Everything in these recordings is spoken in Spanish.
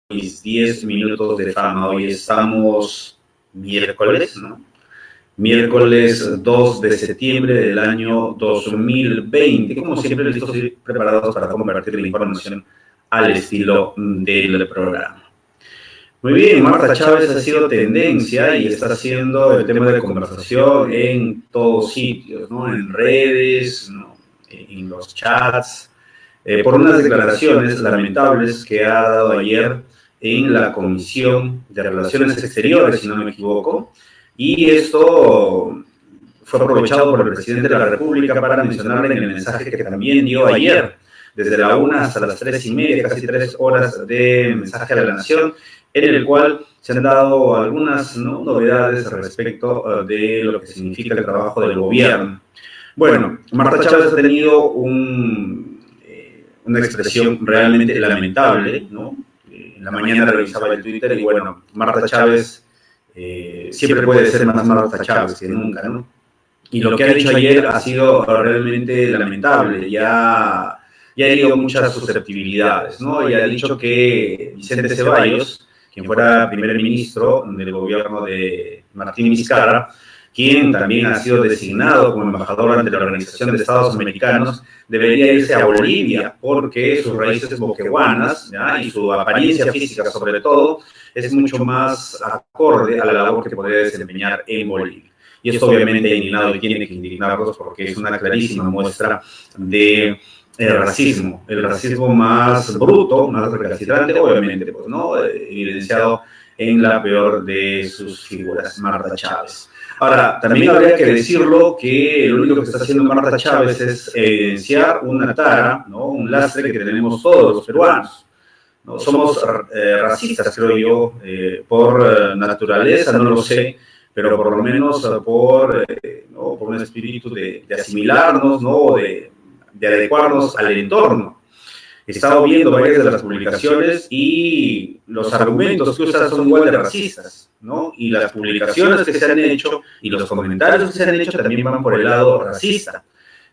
mis 10 minutos de fama. Hoy estamos miércoles, ¿no? Miércoles 2 de septiembre del año 2020. Como siempre, listos y preparados para convertir la información al estilo del programa. Muy bien, Marta Chávez ha sido tendencia y está siendo el tema de conversación en todos sitios, ¿no? En redes, ¿no? En los chats, por unas declaraciones lamentables que ha dado ayer en la Comisión de Relaciones Exteriores, si no me equivoco, y esto fue aprovechado por el presidente de la República para mencionarle en el mensaje que también dio ayer, desde la 1 hasta las 3:30, casi 3 horas de mensaje a la nación, en el cual se han dado algunas novedades respecto de lo que significa el trabajo del gobierno. Bueno, Marta Chávez ha tenido una expresión realmente lamentable, ¿no? En la mañana revisaba el Twitter y bueno, Marta Chávez siempre puede ser más Marta Chávez que nunca, ¿no? Y lo que ha dicho ayer ha sido realmente lamentable, ya ha herido muchas susceptibilidades, ¿no? Y ha dicho que Vicente Ceballos, quien fuera primer ministro del gobierno de Martín Vizcarra, quien también ha sido designado como embajador ante la Organización de Estados Americanos, debería irse a Bolivia porque sus raíces boqueguanas, ¿ya? Y su apariencia física, sobre todo, es mucho más acorde a la labor que podría desempeñar en Bolivia. Y esto obviamente ha indignado y tiene que indignarlos porque es una clarísima muestra de el racismo más bruto, más recalcitrante, obviamente, pues, ¿no? Evidenciado en la peor de sus figuras, Marta Chávez. Ahora, también habría que decirlo que lo único que está haciendo Marta Chávez es evidenciar una tara, ¿no? Un lastre que tenemos todos los peruanos, ¿no? Somos racistas, creo yo, por naturaleza, no lo sé, pero por lo menos ¿no? por un espíritu de asimilarnos, ¿no? De adecuarnos al entorno. He estado viendo varias de las publicaciones y los argumentos que usan son igual de racistas, ¿no? Y las publicaciones que se han hecho y los comentarios que se han hecho también van por el lado racista,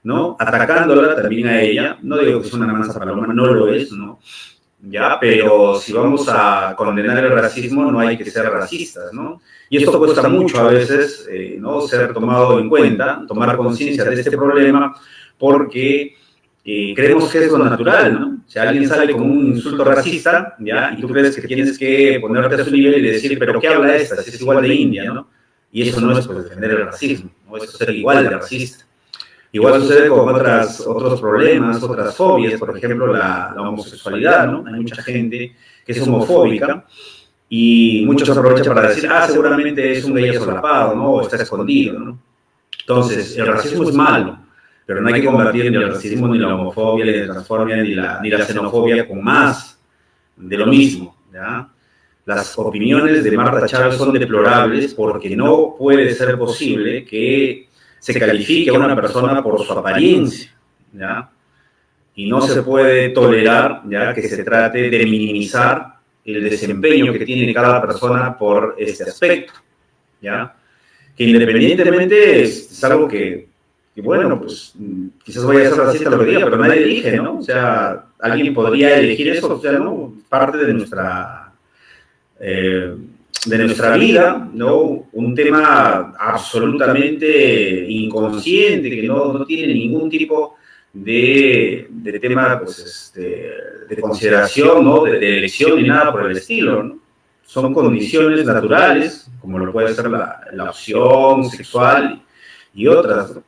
¿no? Atacándola también a ella. No digo que es una mansa paloma, no lo es, ¿no? Ya, pero si vamos a condenar el racismo no hay que ser racistas, ¿no? Y esto cuesta mucho a veces, ¿no? Ser tomado en cuenta, tomar conciencia de este problema, porque creemos que es lo natural, ¿no? Si alguien sale con un insulto racista, ¿ya? Y tú crees que tienes que ponerte a su nivel y decir, pero ¿qué habla esta? Si es igual de india, ¿no? Y eso no es por defender el racismo, ¿no? Eso es ser igual de racista. Igual sucede con otros problemas, otras fobias, por ejemplo, la homosexualidad, ¿no? Hay mucha gente que es homofóbica y muchos aprovechan para decir, seguramente es un gay solapado, ¿no? O está escondido, ¿no? Entonces, el racismo es malo, pero no hay que combatir ni el racismo, ni la homofobia, ni la transfobia, ni la xenofobia con más de lo mismo, ¿ya? Las opiniones de Marta Chávez son deplorables porque no puede ser posible que se califique a una persona por su apariencia, ¿ya? Y no se puede tolerar, ¿ya? Que se trate de minimizar el desempeño que tiene cada persona por este aspecto, ¿ya? Que independientemente es algo que bueno, pues quizás vaya a ser racista lo que diga, pero nadie elige, ¿no? O sea, alguien podría elegir eso, o sea, ¿no? Parte de nuestra vida, ¿no? Un tema absolutamente inconsciente, que no tiene ningún tipo de tema, pues, de consideración, ¿no? De elección ni nada por el estilo, ¿no? Son condiciones naturales, como lo puede ser la opción sexual y otras, ¿no?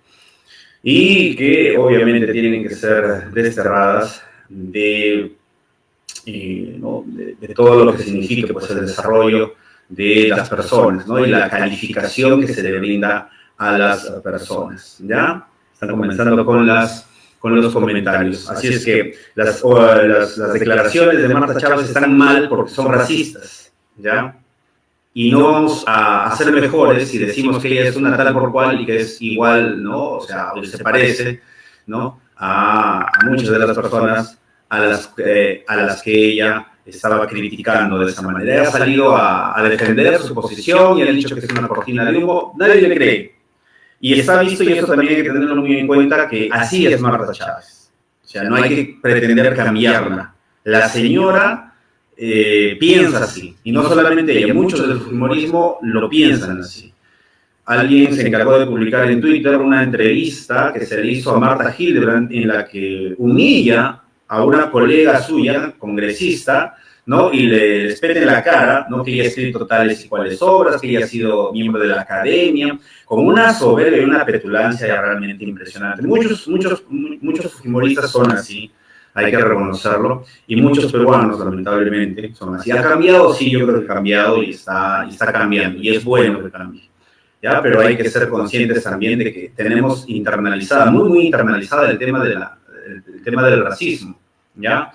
Y que obviamente tienen que ser desterradas de todo lo que significa pues, el desarrollo de las personas, ¿no? Y la calificación que se le brinda a las personas, ¿ya? Están comenzando con los comentarios. Así es que las declaraciones de Marta Chávez están mal porque son racistas, ¿ya? Y no vamos a ser mejores si decimos que ella es una tal por cual y que es igual, ¿no? O sea, o se parece, ¿no? A muchas de las personas a las que ella estaba criticando de esa manera. Ella ha salido a defender su posición y ha dicho que es una cortina de humo. Nadie le cree. Y está visto, y eso también hay que tenerlo muy en cuenta, que así es Marta Chávez. O sea, no hay que pretender cambiarla. La señora piensa así. Y no solamente ella, muchos del fujimorismo lo piensan así. Alguien se encargó de publicar en Twitter una entrevista que se le hizo a Marta Hildebrand en la que humilla a una colega suya, congresista, ¿no? Y le espeta en la cara, ¿no? Que ella ha escrito tales y cuales obras, que ella ha sido miembro de la academia, con una soberbia y una petulancia realmente impresionante. Muchos fujimoristas son así, hay que reconocerlo, y muchos peruanos, lamentablemente, son así. ¿Ha cambiado? Sí, yo creo que ha cambiado y está cambiando, y es bueno que cambie. ¿Ya? Pero hay que ser conscientes también de que tenemos internalizada, muy internalizada el tema del racismo, ¿ya?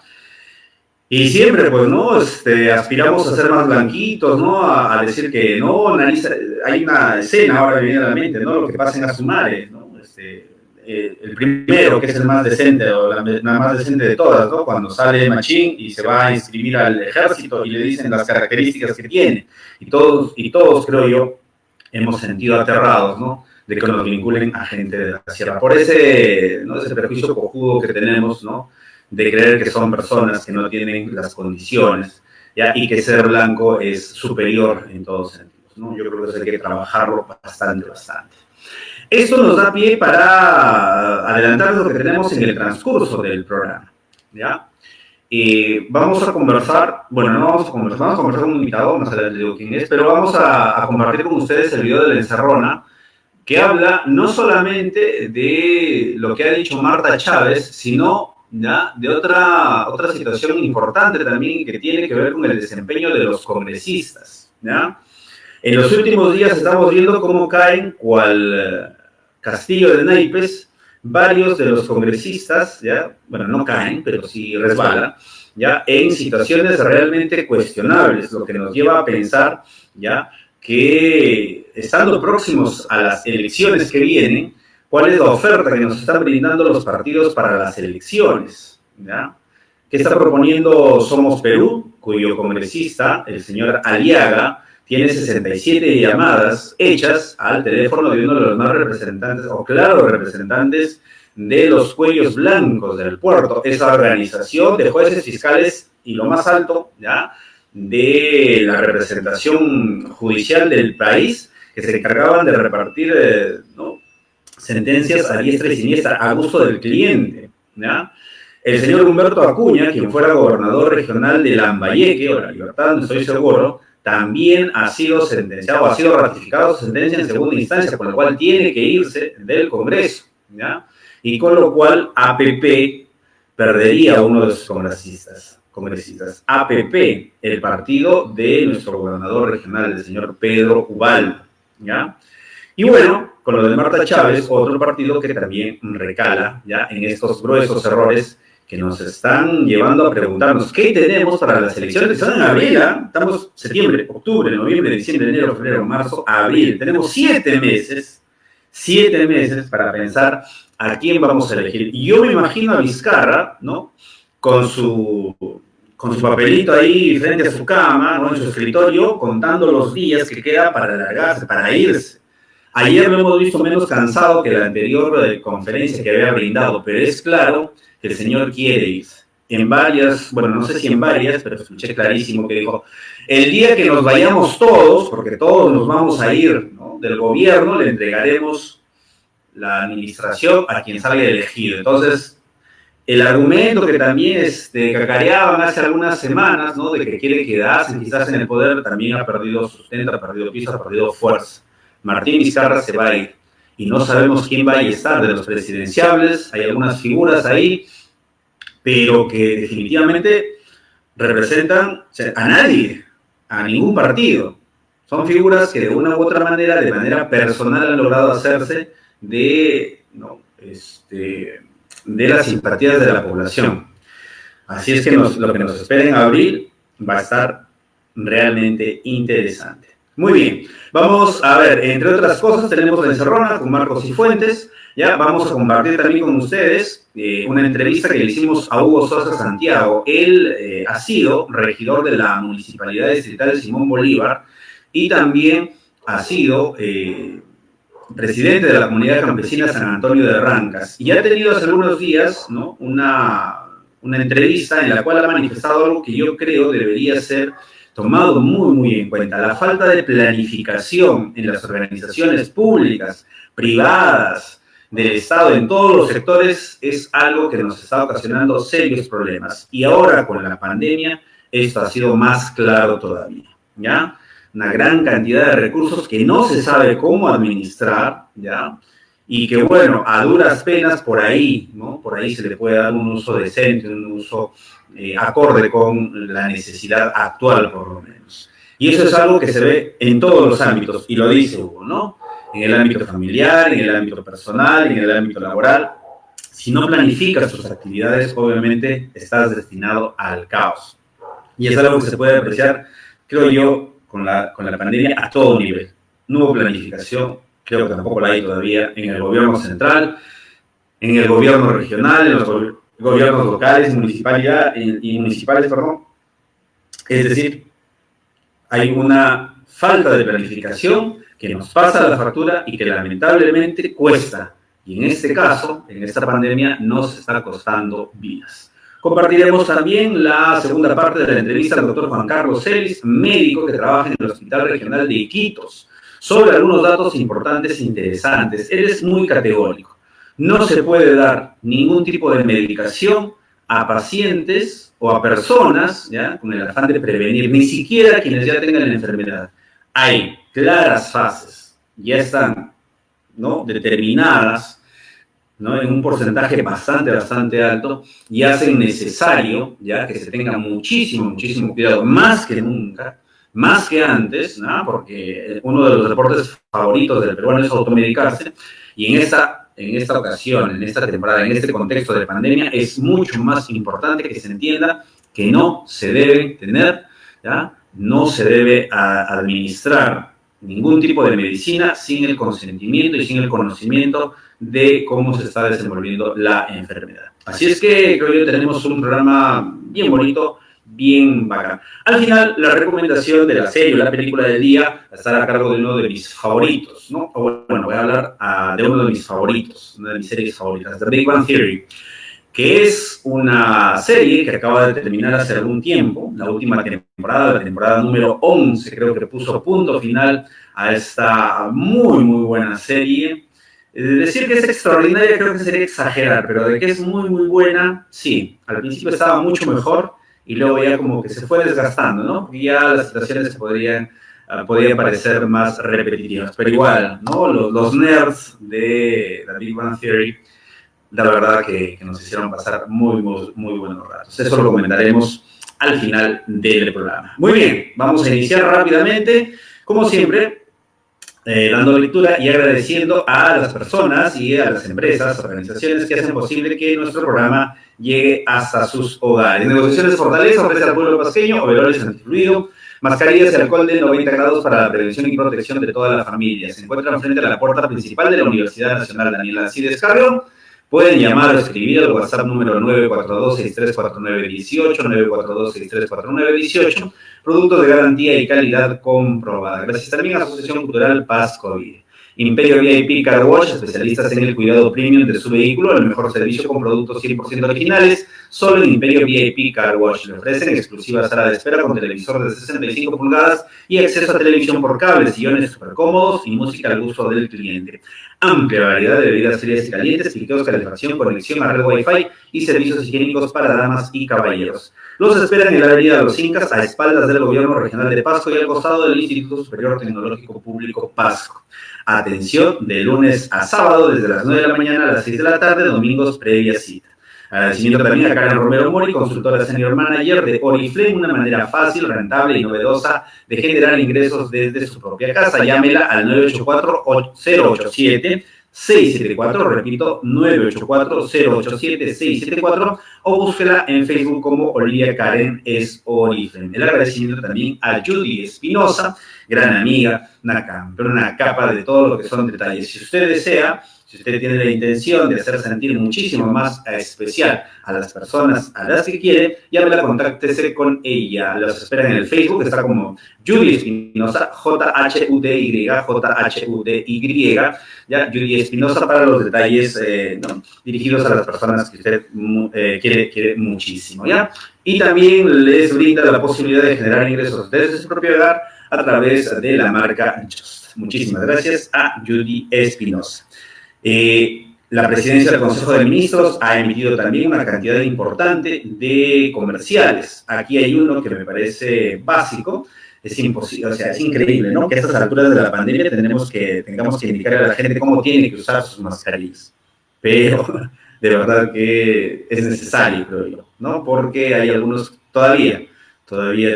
Y siempre, pues, ¿no? Aspiramos a ser más blanquitos, ¿no? A decir que no, hay una escena ahora que viene a la mente, ¿no? Lo que pasa en Asumare, ¿no? El primero, que es el más decente, o la más decente de todas, ¿no? Cuando sale Machín y se va a inscribir al ejército y le dicen las características que tiene. Y todos creo yo, hemos sentido aterrados, ¿no? De que nos vinculen a gente de la sierra. Por ese prejuicio cojudo que tenemos, ¿no? De creer que son personas que no tienen las condiciones, ¿ya? Y que ser blanco es superior en todos sentidos, ¿no? Yo creo que eso hay que trabajarlo bastante. Esto nos da pie para adelantar lo que tenemos en el transcurso del programa, ¿ya? Vamos a conversar, bueno, no vamos a conversar con un invitado, más adelante digo quién es, pero vamos a compartir con ustedes el video de la encerrona, que habla no solamente de lo que ha dicho Marta Chávez, sino, ¿ya?, de otra situación importante también que tiene que ver con el desempeño de los congresistas, ¿ya? En los últimos días estamos viendo cómo caen, cual castillo de naipes, varios de los congresistas, ¿ya? Bueno, no caen, pero sí resbalan, ¿ya? En situaciones realmente cuestionables, lo que nos lleva a pensar, ¿ya?, que estando próximos a las elecciones que vienen, ¿cuál es la oferta que nos están brindando los partidos para las elecciones? ¿Ya? ¿Qué está proponiendo Somos Perú, cuyo congresista, el señor Aliaga, tiene 67 llamadas hechas al teléfono de uno de los más representantes, o claros representantes, de los cuellos blancos del puerto, esa organización de jueces fiscales y lo más alto, ¿ya?, de la representación judicial del país, que se encargaban de repartir ¿no?, sentencias a diestra y siniestra a gusto del cliente, ¿ya? El señor Humberto Acuña, quien fuera gobernador regional de Lambayeque, o La Libertad, no estoy seguro, también ha sido sentenciado, ha sido ratificado su sentencia en segunda instancia, con lo cual tiene que irse del Congreso, ¿ya? Y con lo cual APP perdería uno de sus congresistas. APP, el partido de nuestro gobernador regional, el señor Pedro Ubaldo, ¿ya? Y bueno, con lo de Marta Chávez, otro partido que también recala, ¿ya?, en estos gruesos errores que nos están llevando a preguntarnos qué tenemos para las elecciones que están en abril, ¿eh? Estamos septiembre, octubre, noviembre, diciembre, enero, febrero, marzo, abril. Tenemos 7 meses para pensar a quién vamos a elegir. Y yo me imagino a Vizcarra, ¿no?, con su papelito ahí frente a su cama, ¿no?, en su escritorio, contando los días que queda para largarse, para irse. Ayer lo hemos visto menos cansado que la anterior conferencia que había brindado, pero es claro que el señor quiere irse. En varias, bueno, no sé si en varias, pero escuché clarísimo que dijo, el día que nos vayamos todos, porque todos nos vamos a ir, ¿no?, del gobierno, le entregaremos la administración a quien salga elegido. Entonces, el argumento que también cacareaban hace algunas semanas, ¿no?, de que quiere quedarse quizás en el poder, también ha perdido sustento, ha perdido piso, ha perdido fuerza. Martín Vizcarra se va a ir y no sabemos quién va a estar de los presidenciables. Hay algunas figuras ahí, pero que definitivamente representan a nadie, a ningún partido. Son figuras que de una u otra manera, de manera personal, han logrado hacerse de las simpatías de la población. Así es que lo que nos espera en abril va a estar realmente interesante. Muy bien, vamos a ver, entre otras cosas tenemos la encerrona con Marcos y Fuentes, ya vamos a compartir también con ustedes una entrevista que le hicimos a Hugo Sosa Santiago. Él ha sido regidor de la Municipalidad Distrital Simón Bolívar y también ha sido presidente de la Comunidad Campesina San Antonio de Rancas, y ha tenido hace algunos días, ¿no?, una una entrevista en la cual ha manifestado algo que yo creo debería ser tomado muy, muy en cuenta. La falta de planificación en las organizaciones públicas, privadas, del Estado, en todos los sectores, es algo que nos está ocasionando serios problemas. Y ahora, con la pandemia, esto ha sido más claro todavía, ¿ya? Una gran cantidad de recursos que no se sabe cómo administrar, ¿ya? Y que, bueno, a duras penas por ahí, ¿no? Por ahí se le puede dar un uso decente, un uso acorde con la necesidad actual, por lo menos. Y eso es algo que se ve en todos los ámbitos, y lo dice Hugo, ¿no? En el ámbito familiar, en el ámbito personal, en el ámbito laboral. Si no planificas tus actividades, obviamente estás destinado al caos. Y es algo que se puede apreciar, creo yo, con la pandemia a todo nivel. No hubo planificación, creo que tampoco la hay todavía en el gobierno central, en el gobierno regional, en los gobiernos locales y municipales, perdón. Es decir, hay una falta de planificación que nos pasa la factura y que lamentablemente cuesta. Y en este caso, en esta pandemia, nos está costando vidas. Compartiremos también la segunda parte de la entrevista al doctor Juan Carlos Celis, médico que trabaja en el Hospital Regional de Iquitos, sobre algunos datos importantes e interesantes. Él es muy categórico. No se puede dar ningún tipo de medicación a pacientes o a personas, ¿ya?, con el afán de prevenir, ni siquiera quienes ya tengan la enfermedad. Hay claras fases, ya están, ¿no?, determinadas, ¿no?, en un porcentaje bastante alto, y hacen necesario, ya, que se tenga muchísimo cuidado, más que nunca, más que antes, ¿no?, porque uno de los deportes favoritos del peruano es automedicarse, y en esta ocasión, en esta temporada, en este contexto de pandemia, es mucho más importante que se entienda que no se debe tener, ¿ya?, no se debe administrar ningún tipo de medicina sin el consentimiento y sin el conocimiento de cómo se está desenvolviendo la enfermedad. Así es que creo que tenemos un programa bien bonito, bien bacán. Al final, la recomendación de la serie o la película del día estará a cargo de uno de mis favoritos, ¿no? O bueno, voy a hablar de uno de mis favoritos, una de mis series favoritas, The Big Bang Theory, que es una serie que acaba de terminar hace algún tiempo, la última temporada, la temporada número 11, creo que puso punto final a esta muy buena serie. Decir que es extraordinaria creo que sería exagerar, pero de que es muy buena, sí. Al principio estaba mucho mejor y luego ya como que se fue desgastando, ¿no? Porque ya las situaciones podrían parecer más repetitivas, pero igual, ¿no? Los nerds de The Big Bang Theory, la verdad que nos hicieron pasar muy buenos ratos. Eso lo comentaremos al final del programa. Muy bien, vamos a iniciar rápidamente, como siempre, dando lectura y agradeciendo a las personas y a las empresas, organizaciones que hacen posible que nuestro programa llegue hasta sus hogares. Negociaciones Fortaleza ofrece al pueblo pasqueño overoles antifluido, mascarillas y alcohol de 90 grados para la prevención y protección de toda la familia. Se encuentran frente a la puerta principal de la Universidad Nacional Daniel Alcides Carrión. Pueden llamar o escribir al WhatsApp número 942-634918, 942-634918, productos de garantía y calidad comprobada. Gracias también a la Asociación Cultural Paz COVID. Imperio VIP Car Wash, especialistas en el cuidado premium de su vehículo, el mejor servicio con productos 100% originales, solo en Imperio VIP Car Wash. Le ofrecen exclusiva sala de espera con televisor de 65 pulgadas y acceso a televisión por cable, sillones súper cómodos y música al gusto del cliente. Amplia variedad de bebidas frías y calientes, piqueos, calefacción, conexión a red Wi-Fi y servicios higiénicos para damas y caballeros. Los esperan en la avenida de los Incas, a espaldas del Gobierno Regional de Pasco y al costado del Instituto Superior Tecnológico Público Pasco. Atención de lunes a sábado desde las 9 de la mañana a las 6 de la tarde, domingos previa cita. Agradecimiento también a Karen Romero Mori, consultora senior manager de Oriflame, una manera fácil, rentable y novedosa de generar ingresos desde su propia casa. Llámela al 984-087-674, repito, 984-087-674, o búsquela en Facebook como Olivia Karen es Oriflame. El agradecimiento también a Judy Espinosa, gran amiga, una campeona, una capa de todo lo que son detalles. Si usted desea, Si usted tiene la intención de hacer sentir muchísimo más especial a las personas a las que quiere, llámela, contáctese con ella. Los espera en el Facebook, está como Judy Espinosa, Judy, Judy, ya, Judy Espinosa, para los detalles, ¿no?, dirigidos a las personas que usted quiere muchísimo, ¿ya? Y también les brinda la posibilidad de generar ingresos desde su propio hogar a través de la marca Just. Muchísimas gracias a Judy Espinosa. La presidencia del Consejo de Ministros ha emitido también una cantidad importante de comerciales. Aquí hay uno que me parece básico. Es imposible, o sea, es increíble, ¿no?, que a estas alturas de la pandemia tengamos que indicar a la gente cómo tiene que usar sus mascarillas. Pero de verdad que es necesario, creo yo, ¿no? Porque hay algunos todavía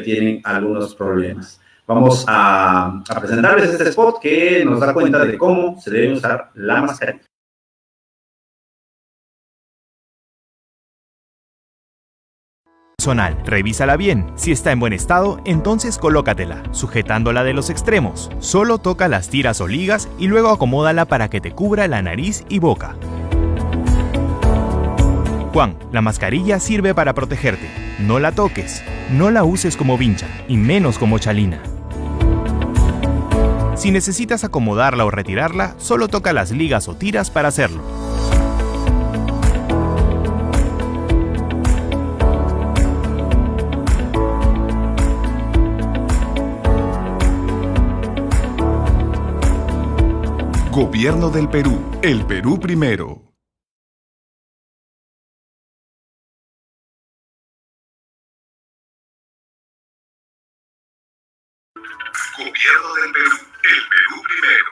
tienen algunos problemas. Vamos a presentarles este spot que nos da cuenta de cómo se debe usar la mascarilla. Revísala bien. Si está en buen estado, entonces colócatela, sujetándola de los extremos. Solo toca las tiras o ligas y luego acomódala para que te cubra la nariz y boca. Juan, la mascarilla sirve para protegerte. No la toques, no la uses como vincha y menos como chalina. Si necesitas acomodarla o retirarla, solo toca las ligas o tiras para hacerlo. Gobierno del Perú. El Perú primero. Gobierno del Perú. El Perú primero.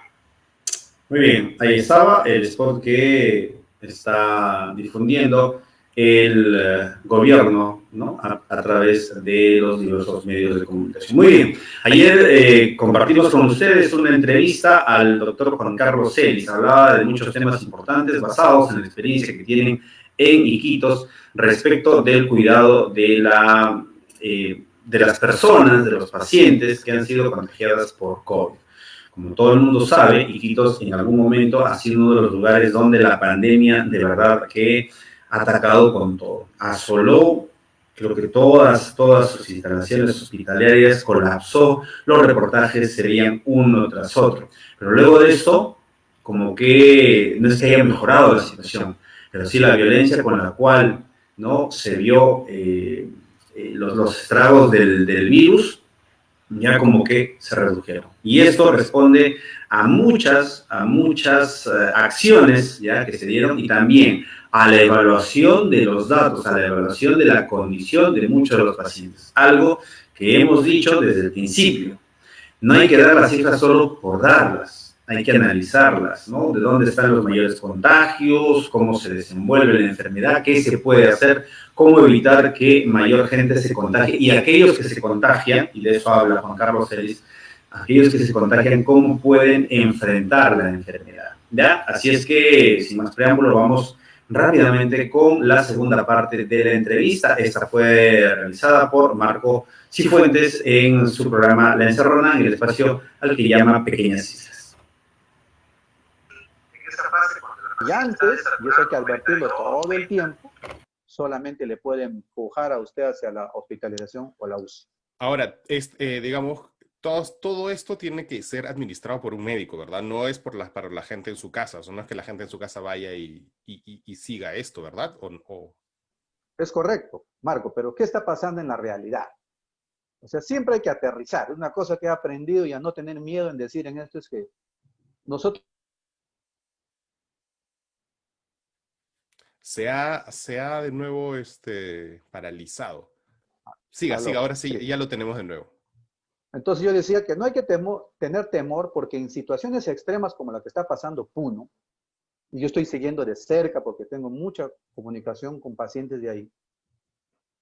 Muy bien, ahí estaba el spot que está difundiendo el gobierno, ¿no?, a través de los diversos medios de comunicación. Muy bien, ayer compartimos con ustedes una entrevista al doctor Juan Carlos Celis. Hablaba de muchos temas importantes basados en la experiencia que tienen en Iquitos respecto del cuidado de las personas, de los pacientes que han sido contagiadas por COVID. Como todo el mundo sabe, Iquitos en algún momento ha sido uno de los lugares donde la pandemia de verdad que ha atacado con todo. Asoló, creo que todas sus instalaciones hospitalarias, colapsó, los reportajes se veían uno tras otro. Pero luego de esto, como que no es que haya mejorado la situación, pero sí la violencia con la cual, ¿no?, se vio los estragos del virus, ya como que se redujeron. Y esto responde a muchas acciones, ya, que se dieron, y también a la evaluación de los datos, a la evaluación de la condición de muchos de los pacientes. Algo que hemos dicho desde el principio. No hay que dar las cifras solo por darlas, hay que analizarlas, ¿no? De dónde están los mayores contagios, cómo se desenvuelve la enfermedad, qué se puede hacer, cómo evitar que mayor gente se contagie, y aquellos que se contagian, y de eso habla Juan Carlos Celis, aquellos que se contagian, cómo pueden enfrentar la enfermedad, ¿ya? Así es que, sin más preámbulo, vamos rápidamente con la segunda parte de la entrevista. Esta fue realizada por Marco Cifuentes en su programa La Encerrona, en el espacio al que llama Pequeñas Islas. Y antes, y eso hay que advertirlo todo el tiempo, solamente le puede empujar a usted hacia la hospitalización o la UCI. Ahora, digamos, todo esto tiene que ser administrado por un médico, ¿verdad? No es para la gente en su casa, o sea, no es que la gente en su casa vaya y siga esto, ¿verdad? Es correcto, Marco, pero ¿qué está pasando en la realidad? O sea, siempre hay que aterrizar. Una cosa que he aprendido y a no tener miedo en decir en esto es que nosotros... Se ha de nuevo paralizado. Siga, ahora sí, ya lo tenemos de nuevo. Entonces yo decía que no hay que tener temor porque en situaciones extremas como la que está pasando Puno, y yo estoy siguiendo de cerca porque tengo mucha comunicación con pacientes de ahí,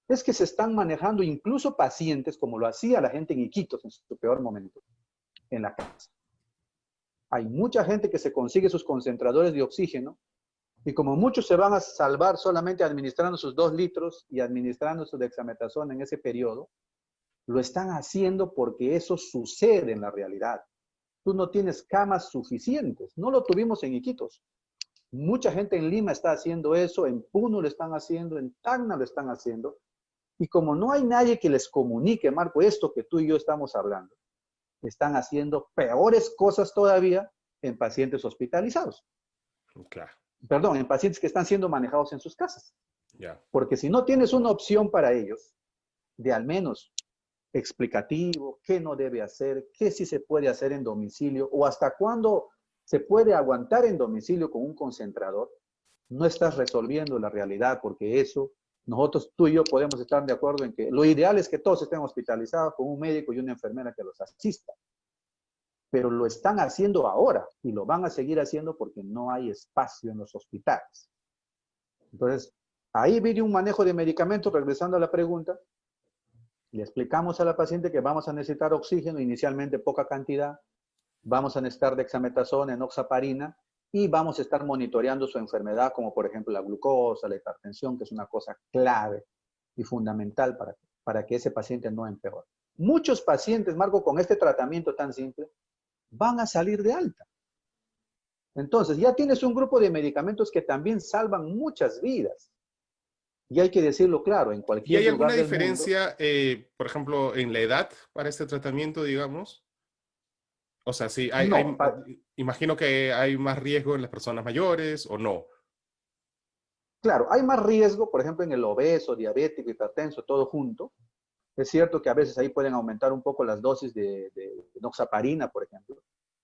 es que se están manejando incluso pacientes como lo hacía la gente en Iquitos en su peor momento, en la casa. Hay mucha gente que se consigue sus concentradores de oxígeno y como muchos se van a salvar solamente administrando sus 2 litros y administrando su dexametasona en ese periodo, lo están haciendo porque eso sucede en la realidad. Tú no tienes camas suficientes. No lo tuvimos en Iquitos. Mucha gente en Lima está haciendo eso, en Puno lo están haciendo, en Tacna lo están haciendo. Y como no hay nadie que les comunique, Marco, esto que tú y yo estamos hablando, están haciendo peores cosas todavía en pacientes hospitalizados. Claro, Perdón, en pacientes que están siendo manejados en sus casas. ya. Porque si no tienes una opción para ellos, de al menos explicativo, qué no debe hacer, qué sí se puede hacer en domicilio, o hasta cuándo se puede aguantar en domicilio con un concentrador, no estás resolviendo la realidad, porque eso, nosotros, tú y yo podemos estar de acuerdo en que lo ideal es que todos estén hospitalizados con un médico y una enfermera que los asista. Pero lo están haciendo ahora y lo van a seguir haciendo porque no hay espacio en los hospitales. Entonces, ahí viene un manejo de medicamentos, regresando a la pregunta, le explicamos a la paciente que vamos a necesitar oxígeno, inicialmente poca cantidad, vamos a necesitar dexametasona, enoxaparina, y vamos a estar monitoreando su enfermedad, como por ejemplo la glucosa, la hipertensión, que es una cosa clave y fundamental para que ese paciente no empeore. Muchos pacientes, Marco, con este tratamiento tan simple, van a salir de alta. Entonces, ya tienes un grupo de medicamentos que también salvan muchas vidas. Y hay que decirlo claro, en ¿Y cualquier hay alguna lugar del mundo. diferencia, por ejemplo, en la edad para este tratamiento, digamos? O sea, sí, No, imagino que hay más riesgo en las personas mayores o no. claro, hay más riesgo, por ejemplo, en el obeso, diabético, hipertenso, todo junto. Es cierto que a veces ahí pueden aumentar un poco las dosis de enoxaparina, por ejemplo.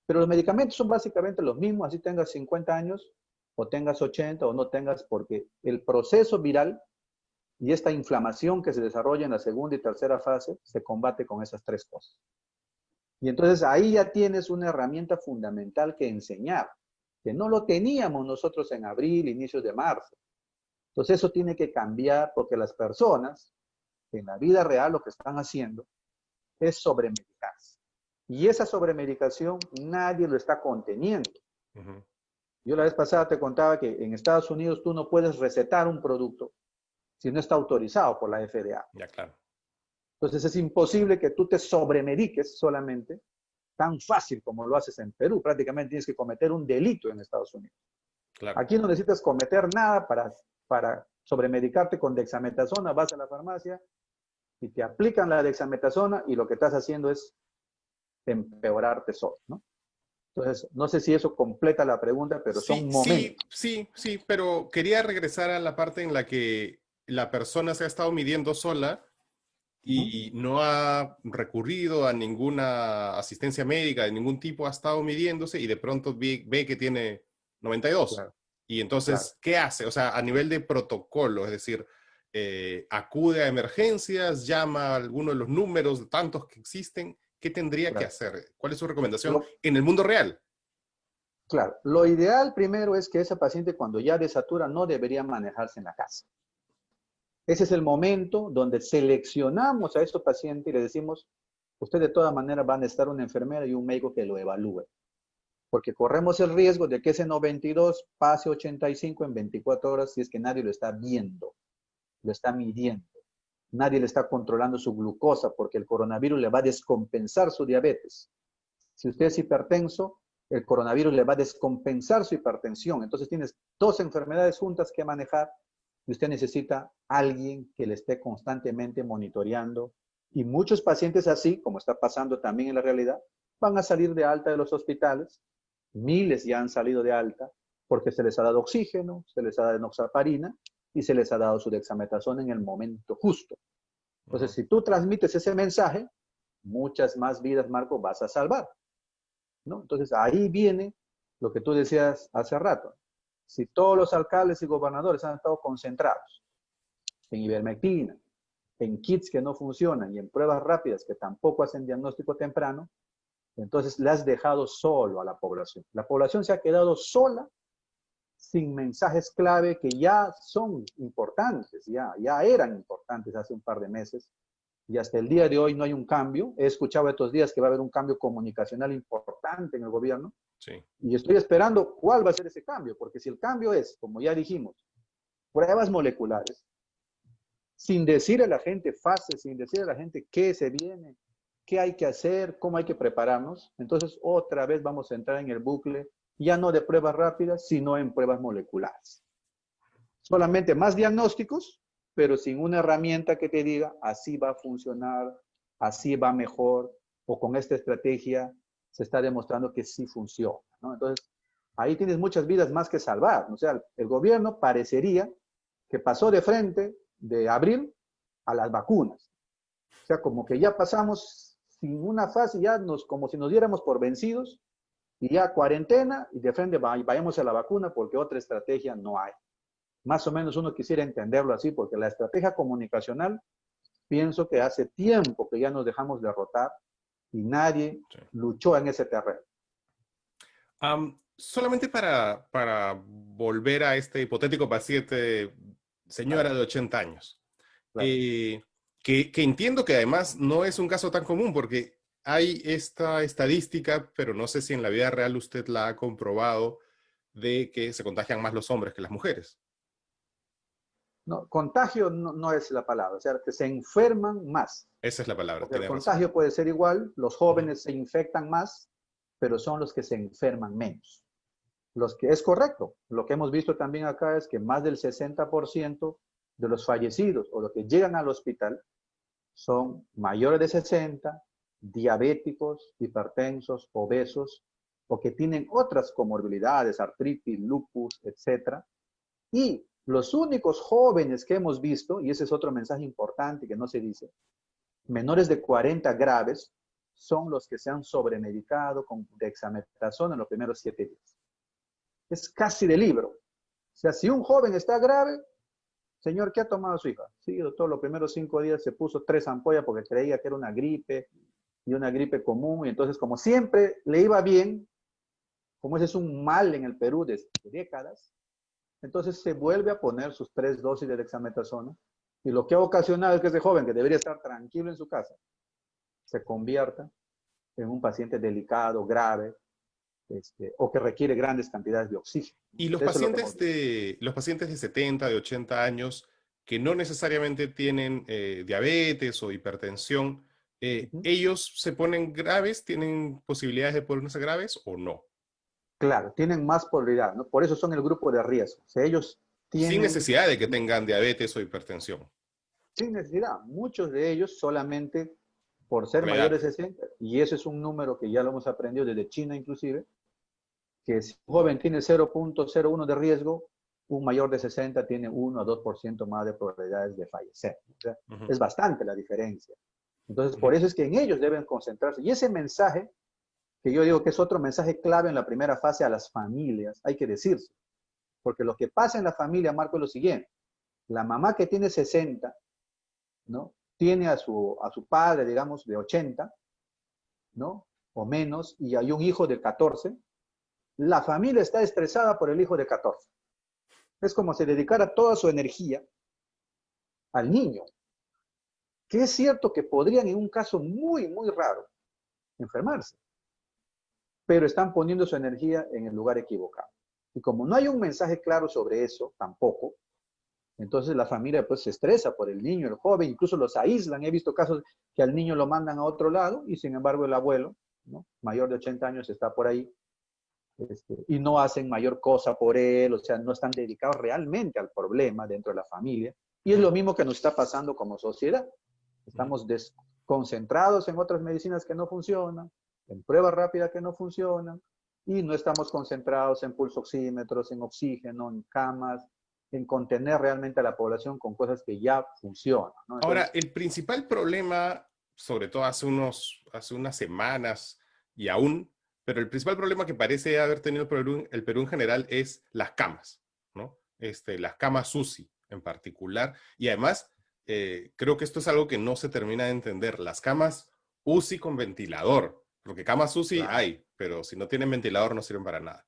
Pero los medicamentos son básicamente los mismos, así tengas 50 años, o tengas 80, o no tengas, porque el proceso viral y esta inflamación que se desarrolla en la segunda y tercera fase se combate con esas tres cosas. Y entonces ahí ya tienes una herramienta fundamental que enseñar, que no lo teníamos nosotros en abril, inicios de marzo. Entonces eso tiene que cambiar porque las personas en la vida real lo que están haciendo es sobremedicarse. Y esa sobremedicación nadie lo está conteniendo. Ujú. Yo la vez pasada te contaba que en Estados Unidos tú no puedes recetar un producto si no está autorizado por la FDA. Ya, claro. Entonces es imposible que tú te sobremediques solamente tan fácil como lo haces en Perú. Prácticamente tienes que cometer un delito en Estados Unidos. Claro. Aquí no necesitas cometer nada para sobremedicarte con dexametasona. Vas a la farmacia y te aplican la dexametasona y lo que estás haciendo es empeorarte solo, ¿no? Entonces, no sé si eso completa la pregunta, pero son momentos. Sí, pero quería regresar a la parte en la que la persona se ha estado midiendo sola y no ha recurrido a ninguna asistencia médica de ningún tipo, ha estado midiéndose y de pronto ve que tiene 92. Claro, Y entonces, claro. ¿qué hace? O sea, a nivel de protocolo, es decir, acude a emergencias, llama a alguno de los números de tantos que existen, ¿qué tendría que Claro. hacer? ¿Cuál es su recomendación Lo, en el mundo real? claro, lo ideal primero es que ese paciente cuando ya desatura no debería manejarse en la casa. Ese es el momento donde seleccionamos a ese paciente y le decimos, usted de todas maneras va a necesitar una enfermera y un médico que lo evalúe. Porque corremos el riesgo de que ese 92 pase 85 en 24 horas si es que nadie lo está viendo, lo está midiendo. Nadie le está controlando su glucosa porque el coronavirus le va a descompensar su diabetes. Si usted es hipertenso, el coronavirus le va a descompensar su hipertensión. Entonces tienes dos enfermedades juntas que manejar y usted necesita a alguien que le esté constantemente monitoreando. Y muchos pacientes así, como está pasando también en la realidad, van a salir de alta de los hospitales. Miles ya han salido de alta porque se les ha dado oxígeno, se les ha dado enoxaparina y se les ha dado su dexametasona en el momento justo. Entonces, si tú transmites ese mensaje, muchas más vidas, Marco, vas a salvar, ¿no? Entonces, ahí viene lo que tú decías hace rato. Si todos los alcaldes y gobernadores han estado concentrados en ivermectina, en kits que no funcionan y en pruebas rápidas que tampoco hacen diagnóstico temprano, entonces le has dejado solo a la población. La población se ha quedado sola, sin mensajes clave que ya son importantes, ya eran importantes hace un par de meses, y hasta el día de hoy no hay un cambio. He escuchado estos días que va a haber un cambio comunicacional importante en el gobierno, Sí. y estoy esperando cuál va a ser ese cambio, porque si el cambio es, como ya dijimos, pruebas moleculares, sin decir a la gente fases, sin decir a la gente qué se viene, qué hay que hacer, cómo hay que prepararnos, entonces otra vez vamos a entrar en el bucle ya no de pruebas rápidas, sino en pruebas moleculares. Solamente más diagnósticos, pero sin una herramienta que te diga, así va a funcionar, así va mejor, o con esta estrategia se está demostrando que sí funciona, ¿no? Entonces, ahí tienes muchas vidas más que salvar. O sea, el gobierno parecería que pasó de frente de abril a las vacunas. O sea, como que ya pasamos sin una fase, ya como si nos diéramos por vencidos, y ya cuarentena, y de frente vayamos a la vacuna porque otra estrategia no hay. Más o menos uno quisiera entenderlo así, porque la estrategia comunicacional, pienso que hace tiempo que ya nos dejamos derrotar y nadie luchó en ese terreno. Solamente para volver a este hipotético paciente, señora de 80 años, Claro. que entiendo que además no es un caso tan común porque hay esta estadística, pero no sé si en la vida real usted la ha comprobado, de que se contagian más los hombres que las mujeres. No, contagio no es la palabra, o sea, que se enferman más. Esa es la palabra, Porque el tiene razón. contagio puede ser igual, los jóvenes se infectan más, pero son los que se enferman menos. Los que es correcto, lo que hemos visto también acá es que más del 60% de los fallecidos o los que llegan al hospital son mayores de 60, diabéticos, hipertensos, obesos, o que tienen otras comorbilidades, artritis, lupus, etc. Y los únicos jóvenes que hemos visto, y ese es otro mensaje importante que no se dice, menores de 40 graves, son los que se han sobremedicado con dexametasona en los primeros 7 días. Es casi de libro. O sea, si un joven está grave, señor, ¿qué ha tomado su hija? Sí, doctor, los primeros 5 días se puso 3 ampollas porque creía que era una gripe y una gripe común. Y entonces, como siempre le iba bien, como ese es un mal en el Perú de décadas, entonces se vuelve a poner sus 3 dosis de dexametasona. Y lo que ha ocasionado es que ese joven, que debería estar tranquilo en su casa, se convierta en un paciente delicado, grave, o que requiere grandes cantidades de oxígeno. Y los pacientes de 70, de 80 años, que no necesariamente tienen diabetes o hipertensión, ¿ellos se ponen graves? ¿Tienen posibilidades de ponerse graves o no? Claro, tienen más probabilidad, ¿no? Por eso son el grupo de riesgo. O sea, ellos tienen... Sin necesidad de que tengan diabetes o hipertensión. Sin necesidad. Muchos de ellos solamente por ser mayores de 60, y eso es un número que ya lo hemos aprendido desde China inclusive, que si un joven tiene 0.01 de riesgo, un mayor de 60 tiene 1 a 2% más de probabilidades de fallecer. O sea, es bastante la diferencia. Entonces, por eso es que en ellos deben concentrarse. Y ese mensaje, que yo digo que es otro mensaje clave en la primera fase a las familias, hay que decirse. Porque lo que pasa en la familia, Marco, es lo siguiente. La mamá que tiene 60, ¿no? Tiene a su padre, digamos, de 80, ¿no? O menos, y hay un hijo de 14, la familia está estresada por el hijo de 14. Es como si dedicara toda su energía al niño, que es cierto que podrían en un caso muy, muy raro enfermarse, pero están poniendo su energía en el lugar equivocado. Y como no hay un mensaje claro sobre eso tampoco, entonces la familia pues se estresa por el niño, el joven, incluso los aíslan. He visto casos que al niño lo mandan a otro lado y sin embargo el abuelo, ¿no? Mayor de 80 años, está por ahí y no hacen mayor cosa por él, o sea, no están dedicados realmente al problema dentro de la familia. Y es lo mismo que nos está pasando como sociedad. Estamos desconcentrados en otras medicinas que no funcionan, en pruebas rápidas que no funcionan, y no estamos concentrados en pulsoxímetros, en oxígeno, en camas, en contener realmente a la población con cosas que ya funcionan, ¿no? Entonces, ahora, el principal problema, sobre todo hace unas semanas y aún, pero el principal problema que parece haber tenido el Perú en general es las camas, ¿no? Las camas UCI en particular. Y además, creo que esto es algo que no se termina de entender. Las camas UCI con ventilador, porque camas UCI hay, pero si no tienen ventilador no sirven para nada.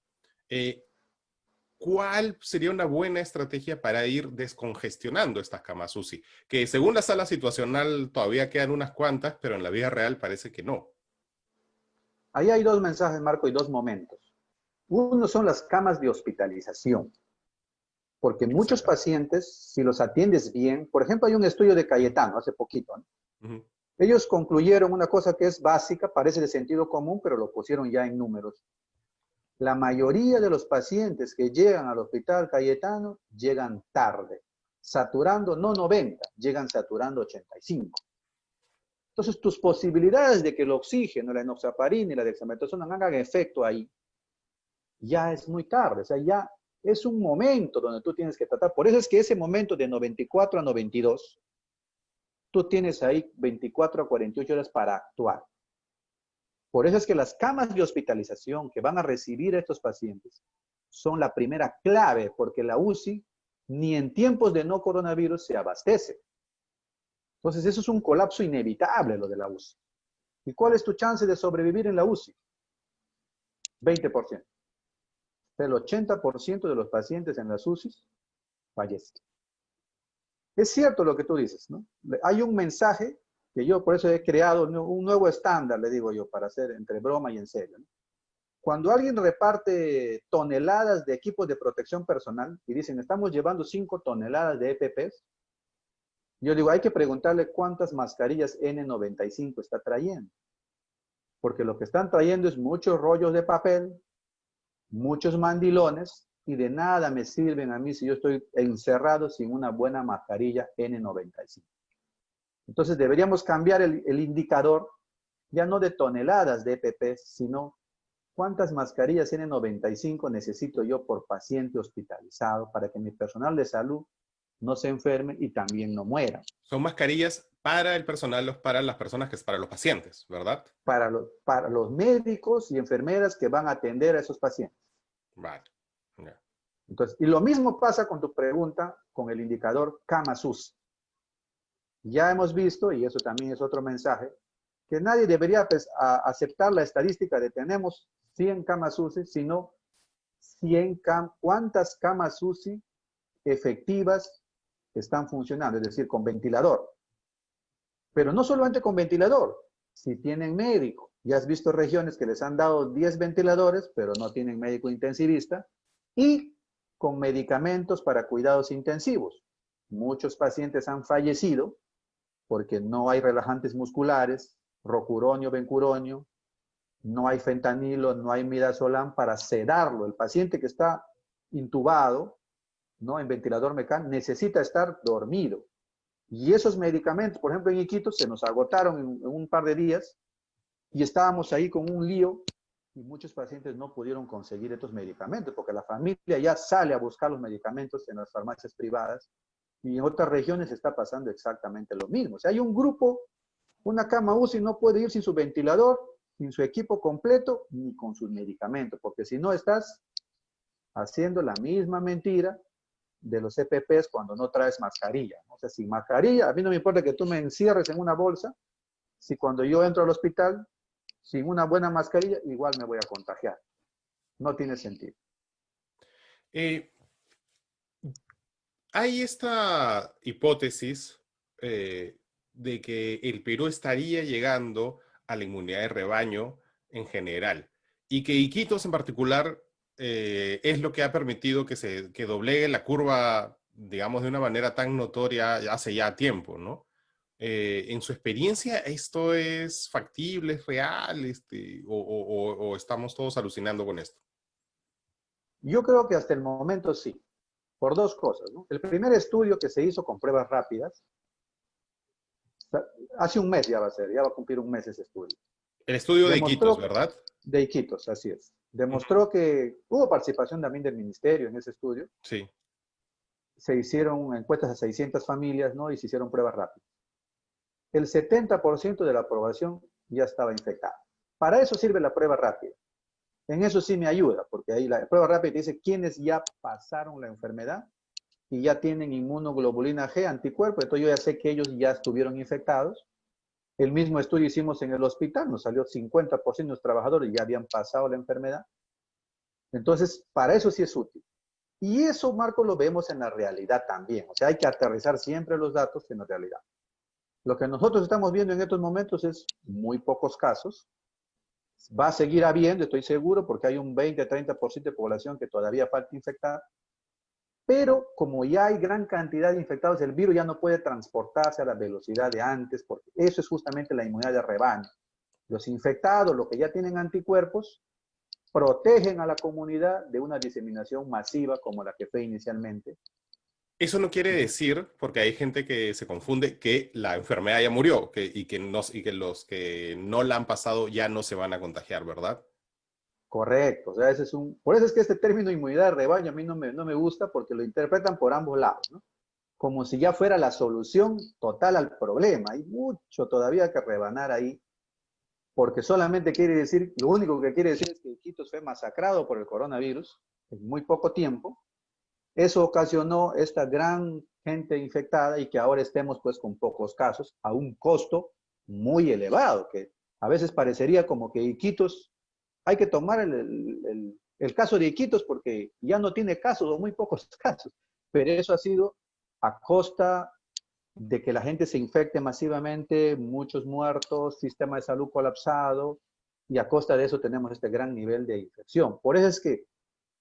¿Cuál sería una buena estrategia para ir descongestionando estas camas UCI? Que según la sala situacional todavía quedan unas cuantas, pero en la vida real parece que no. ahí hay 2 mensajes, Marco, y 2 momentos. Uno son las camas de hospitalización, porque muchos pacientes, si los atiendes bien, por ejemplo, hay un estudio de Cayetano hace poquito, ¿no? Ellos concluyeron una cosa que es básica, parece de sentido común, pero lo pusieron ya en números. La mayoría de los pacientes que llegan al Hospital Cayetano llegan tarde, saturando no 90, llegan saturando 85. Entonces, tus posibilidades de que el oxígeno, la enoxaparina y la dexametasona hagan efecto ahí, ya es muy tarde. O sea, ya es un momento donde tú tienes que tratar. Por eso es que ese momento de 94 a 92, tú tienes ahí 24 a 48 horas para actuar. Por eso es que las camas de hospitalización que van a recibir a estos pacientes son la primera clave, porque la UCI ni en tiempos de no coronavirus se abastece. Entonces, eso es un colapso inevitable, lo de la UCI. ¿Y cuál es tu chance de sobrevivir en la UCI? 20%. El 80% de los pacientes en las UCIs fallecen. Es cierto lo que tú dices, ¿no? Hay un mensaje que yo por eso he creado un nuevo estándar, le digo yo, para hacer entre broma y en serio, ¿no? Cuando alguien reparte toneladas de equipos de protección personal y dicen, estamos llevando 5 toneladas de EPPs, yo digo, hay que preguntarle cuántas mascarillas N95 está trayendo. Porque lo que están trayendo es muchos rollos de papel, muchos mandilones, y de nada me sirven a mí si yo estoy encerrado sin una buena mascarilla N95. Entonces deberíamos cambiar el indicador, ya no de toneladas de EPPs, sino cuántas mascarillas N95 necesito yo por paciente hospitalizado para que mi personal de salud no se enferme y también no muera. Son mascarillas para el personal, para las personas, para los pacientes, ¿verdad? Para los médicos y enfermeras que van a atender a esos pacientes. Vale. Yeah. Entonces, y lo mismo pasa con tu pregunta con el indicador camas UCI. Ya hemos visto, y eso también es otro mensaje, que nadie debería aceptar la estadística de tenemos 100 camas UCI, sino cuántas camas UCI efectivas están funcionando, es decir, con ventilador. Pero no solamente con ventilador, si tienen médico. Ya has visto regiones que les han dado 10 ventiladores, pero no tienen médico intensivista, y con medicamentos para cuidados intensivos. Muchos pacientes han fallecido porque no hay relajantes musculares, rocuronio, bencuronio, no hay fentanilo, no hay midazolam para sedarlo. El paciente que está intubado, ¿no?, en ventilador mecánico, necesita estar dormido. Y esos medicamentos, por ejemplo, en Iquitos, se nos agotaron en un par de días y estábamos ahí con un lío y muchos pacientes no pudieron conseguir estos medicamentos porque la familia ya sale a buscar los medicamentos en las farmacias privadas y en otras regiones está pasando exactamente lo mismo. O sea, hay un grupo, una cama UCI no puede ir sin su ventilador, sin su equipo completo, ni con sus medicamentos, porque si no estás haciendo la misma mentira de los EPPs cuando no traes mascarilla. O sea, sin mascarilla, a mí no me importa que tú me encierres en una bolsa, si cuando yo entro al hospital, sin una buena mascarilla, igual me voy a contagiar. No tiene sentido. Hay esta hipótesis de que el Perú estaría llegando a la inmunidad de rebaño en general y que Iquitos en particular es lo que ha permitido que doblegue la curva, digamos, de una manera tan notoria hace ya tiempo, ¿no? En su experiencia, ¿esto es factible, es real, o estamos todos alucinando con esto? Yo creo que hasta el momento sí, por dos cosas, ¿no? El primer estudio que se hizo con pruebas rápidas, hace un mes ya va a cumplir un mes ese estudio. El estudio de Iquitos, ¿verdad? De Iquitos, así es. Demostró que hubo participación también del ministerio en ese estudio. Sí. Se hicieron encuestas a 600 familias, ¿no? Y se hicieron pruebas rápidas. El 70% de la población ya estaba infectada. Para eso sirve la prueba rápida. En eso sí me ayuda, porque ahí la prueba rápida dice quiénes ya pasaron la enfermedad y ya tienen inmunoglobulina G, anticuerpo, entonces yo ya sé que ellos ya estuvieron infectados. El mismo estudio hicimos en el hospital, nos salió 50% de los trabajadores ya habían pasado la enfermedad. Entonces, para eso sí es útil. Y eso, Marco, lo vemos en la realidad también. O sea, hay que aterrizar siempre los datos en la realidad. Lo que nosotros estamos viendo en estos momentos es muy pocos casos. Va a seguir habiendo, estoy seguro, porque hay un 20-30% de población que todavía falta infectar. Pero como ya hay gran cantidad de infectados, el virus ya no puede transportarse a la velocidad de antes, porque eso es justamente la inmunidad de rebaño. Los infectados, los que ya tienen anticuerpos, protegen a la comunidad de una diseminación masiva como la que fue inicialmente. Eso no quiere decir, porque hay gente que se confunde, que la enfermedad ya murió y que los que no la han pasado ya no se van a contagiar, ¿verdad? Correcto, o sea, por eso es que este término inmunidad de rebaño a mí no me gusta porque lo interpretan por ambos lados, ¿no? Como si ya fuera la solución total al problema. Hay mucho todavía que rebanar ahí, porque solamente quiere decir, lo único que quiere decir es que Iquitos fue masacrado por el coronavirus en muy poco tiempo. Eso ocasionó esta gran gente infectada y que ahora estemos pues con pocos casos a un costo muy elevado, que a veces parecería como que Iquitos, hay que tomar el caso de Iquitos porque ya no tiene casos o muy pocos casos, pero eso ha sido a costa de que la gente se infecte masivamente, muchos muertos, sistema de salud colapsado, y a costa de eso tenemos este gran nivel de infección. Por eso es que,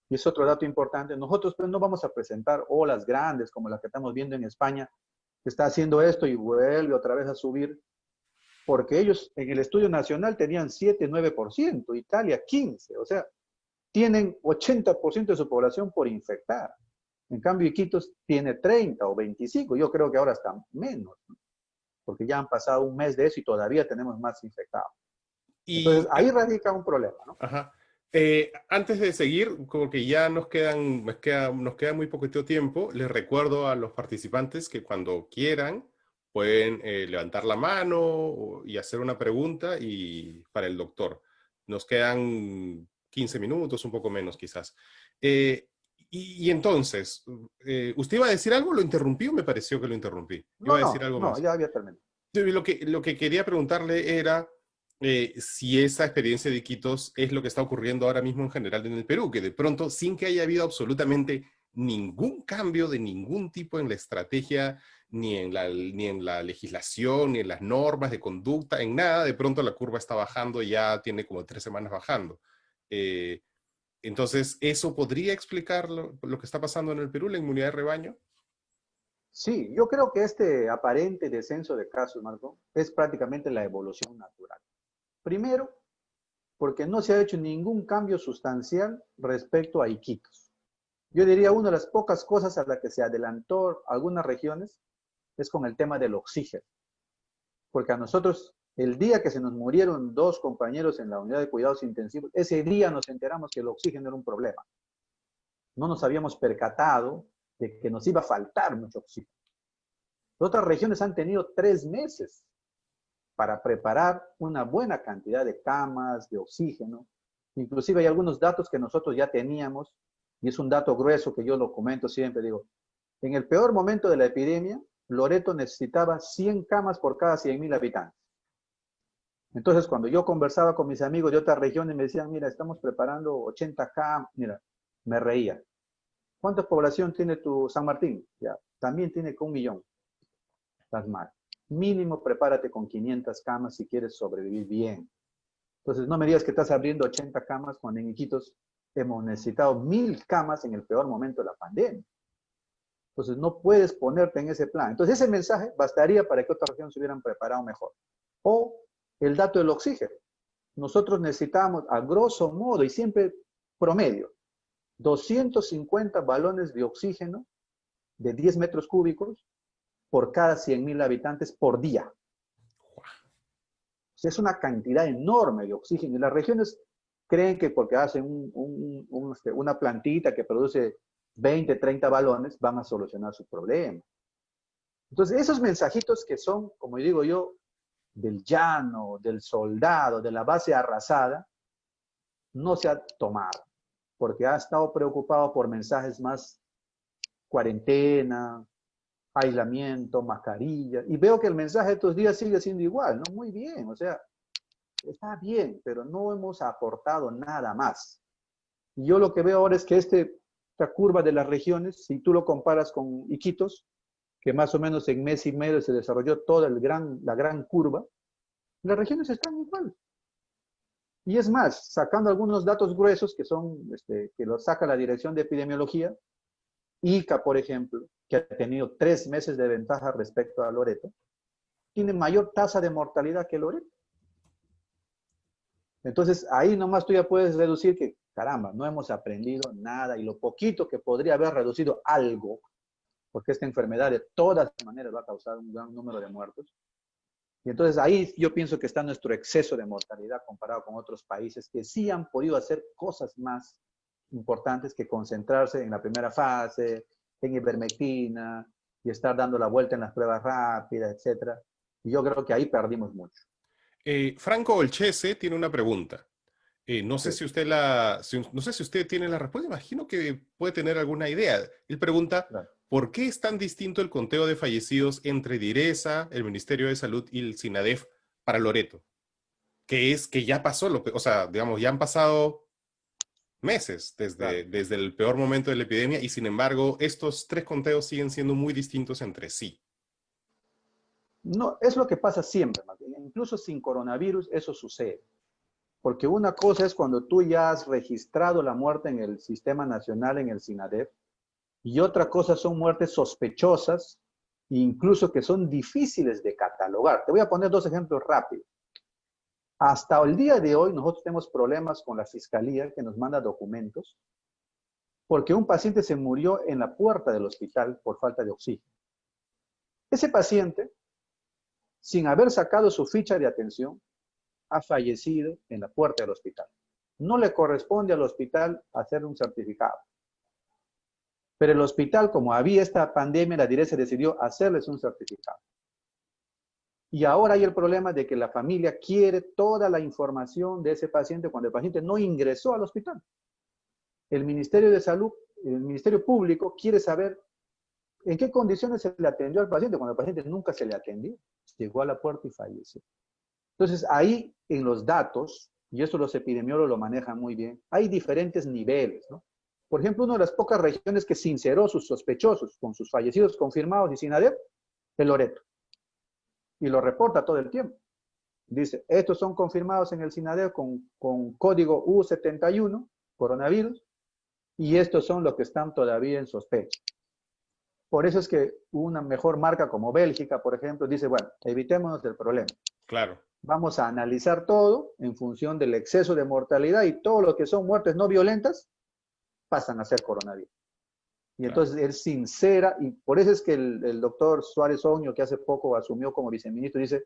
y es otro dato importante, nosotros pues, no vamos a presentar olas grandes como la que estamos viendo en España, que está haciendo esto y vuelve otra vez a subir, porque ellos en el estudio nacional tenían 7-9%, Italia 15%, o sea, tienen 80% de su población por infectar. En cambio, Iquitos tiene 30 o 25, yo creo que ahora está menos, ¿no? Porque ya han pasado un mes de eso y todavía tenemos más infectados. Entonces, ahí radica un problema, ¿no? Ajá. Antes de seguir, como que ya nos queda muy poquito tiempo, les recuerdo a los participantes que cuando quieran pueden levantar la mano y hacer una pregunta para el doctor. Nos quedan 15 minutos, un poco menos quizás. Y entonces, ¿usted iba a decir algo? ¿Lo interrumpí o me pareció que lo interrumpí? Iba a decir algo más. Ya había terminado. Lo que quería preguntarle era si esa experiencia de Iquitos es lo que está ocurriendo ahora mismo en general en el Perú, que de pronto, sin que haya habido absolutamente ningún cambio de ningún tipo en la estrategia, ni en la legislación, ni en las normas de conducta, en nada, de pronto la curva está bajando, ya tiene como 3 semanas bajando. Entonces, ¿eso podría explicar lo que está pasando en el Perú, la inmunidad de rebaño? Sí, yo creo que este aparente descenso de casos, Marco, es prácticamente la evolución natural. Primero, porque no se ha hecho ningún cambio sustancial respecto a Iquitos. Yo diría una de las pocas cosas a las que se adelantó algunas regiones es con el tema del oxígeno. Porque a nosotros, el día que se nos murieron 2 compañeros en la unidad de cuidados intensivos, ese día nos enteramos que el oxígeno era un problema. No nos habíamos percatado de que nos iba a faltar mucho oxígeno. Otras regiones han tenido 3 meses para preparar una buena cantidad de camas, de oxígeno. Inclusive hay algunos datos que nosotros ya teníamos, y es un dato grueso que yo lo comento siempre, digo, en el peor momento de la epidemia, Loreto necesitaba 100 camas por cada 100.000 habitantes. Entonces, cuando yo conversaba con mis amigos de otras regiones, me decían, mira, estamos preparando 80 camas, mira, me reía. ¿Cuánta población tiene tu San Martín? Ya, también tiene que 1 millón. Estás mal. Mínimo prepárate con 500 camas si quieres sobrevivir bien. Entonces, no me digas que estás abriendo 80 camas cuando en Iquitos hemos necesitado 1.000 camas en el peor momento de la pandemia. Entonces, no puedes ponerte en ese plan. Entonces, ese mensaje bastaría para que otras regiones se hubieran preparado mejor. O el dato del oxígeno. Nosotros necesitamos, a grosso modo, y siempre promedio, 250 balones de oxígeno de 10 metros cúbicos por cada 100.000 habitantes por día. O sea, es una cantidad enorme de oxígeno. Y las regiones creen que porque hacen una plantita que produce 20, 30 balones, van a solucionar su problema. Entonces, esos mensajitos que son, como digo yo, del llano, del soldado, de la base arrasada, no se ha tomado, porque ha estado preocupado por mensajes más cuarentena, aislamiento, mascarilla, y veo que el mensaje de estos días sigue siendo igual, ¿no? Muy bien, o sea, está bien, pero no hemos aportado nada más. Y yo lo que veo ahora es que esta curva de las regiones, si tú lo comparas con Iquitos, que más o menos en mes y medio se desarrolló toda la gran curva, las regiones están igual. Y es más, sacando algunos datos gruesos que son, que los saca la Dirección de Epidemiología, Ica, por ejemplo, que ha tenido 3 meses de ventaja respecto a Loreto, tiene mayor tasa de mortalidad que Loreto. Entonces, ahí nomás tú ya puedes deducir que, caramba, no hemos aprendido nada y lo poquito que podría haber reducido algo, porque esta enfermedad de todas maneras va a causar un gran número de muertos. Y entonces ahí yo pienso que está nuestro exceso de mortalidad comparado con otros países que sí han podido hacer cosas más importantes que concentrarse en la primera fase, en ivermectina y estar dando la vuelta en las pruebas rápidas, etcétera. Y yo creo que ahí perdimos mucho. Franco Olchese tiene una pregunta. No sé Sí, si no sé si usted tiene la respuesta, imagino que puede tener alguna idea. Él pregunta, claro. ¿por qué es tan distinto el conteo de fallecidos entre Direza, el Ministerio de Salud y el SINADEF para Loreto? Que es que ya pasó, o sea, digamos, ya han pasado meses Claro. desde el peor momento de la epidemia y sin embargo estos tres conteos siguen siendo muy distintos entre sí. No, es lo que pasa siempre, más bien. Incluso sin coronavirus eso sucede. Porque una cosa es cuando tú ya has registrado la muerte en el Sistema Nacional, en el SINADEF, y otra cosa son muertes sospechosas, incluso que son difíciles de catalogar. Te voy a poner dos ejemplos rápidos. Hasta el día de hoy nosotros tenemos problemas con la fiscalía que nos manda documentos porque un paciente se murió en la puerta del hospital por falta de oxígeno. Ese paciente, sin haber sacado su ficha de atención, ha fallecido en la puerta del hospital. No le corresponde al hospital hacer un certificado. Pero el hospital, como había esta pandemia, la dirección decidió hacerles un certificado. Y ahora hay el problema de que la familia quiere toda la información de ese paciente cuando el paciente no ingresó al hospital. El Ministerio de Salud, el Ministerio Público quiere saber en qué condiciones se le atendió al paciente cuando el paciente nunca se le atendió. Llegó a la puerta y falleció. Entonces, ahí en los datos, y esto los epidemiólogos lo manejan muy bien, hay diferentes niveles, ¿no? Por ejemplo, una de las pocas regiones que sinceró sus sospechosos con sus fallecidos confirmados y sin ADEP, el Loreto. Y lo reporta todo el tiempo. Dice, estos son confirmados en el SINADEF con código U71, coronavirus, y estos son los que están todavía en sospecha. Por eso es que una mejor marca como Bélgica, por ejemplo, dice, bueno, evitémonos del problema. Claro. Vamos a analizar todo en función del exceso de mortalidad y todo lo que son muertes no violentas pasan a ser coronavirus. Y Claro. entonces él sincera, y por eso es que el doctor Suárez Oño, que hace poco asumió como viceministro, dice,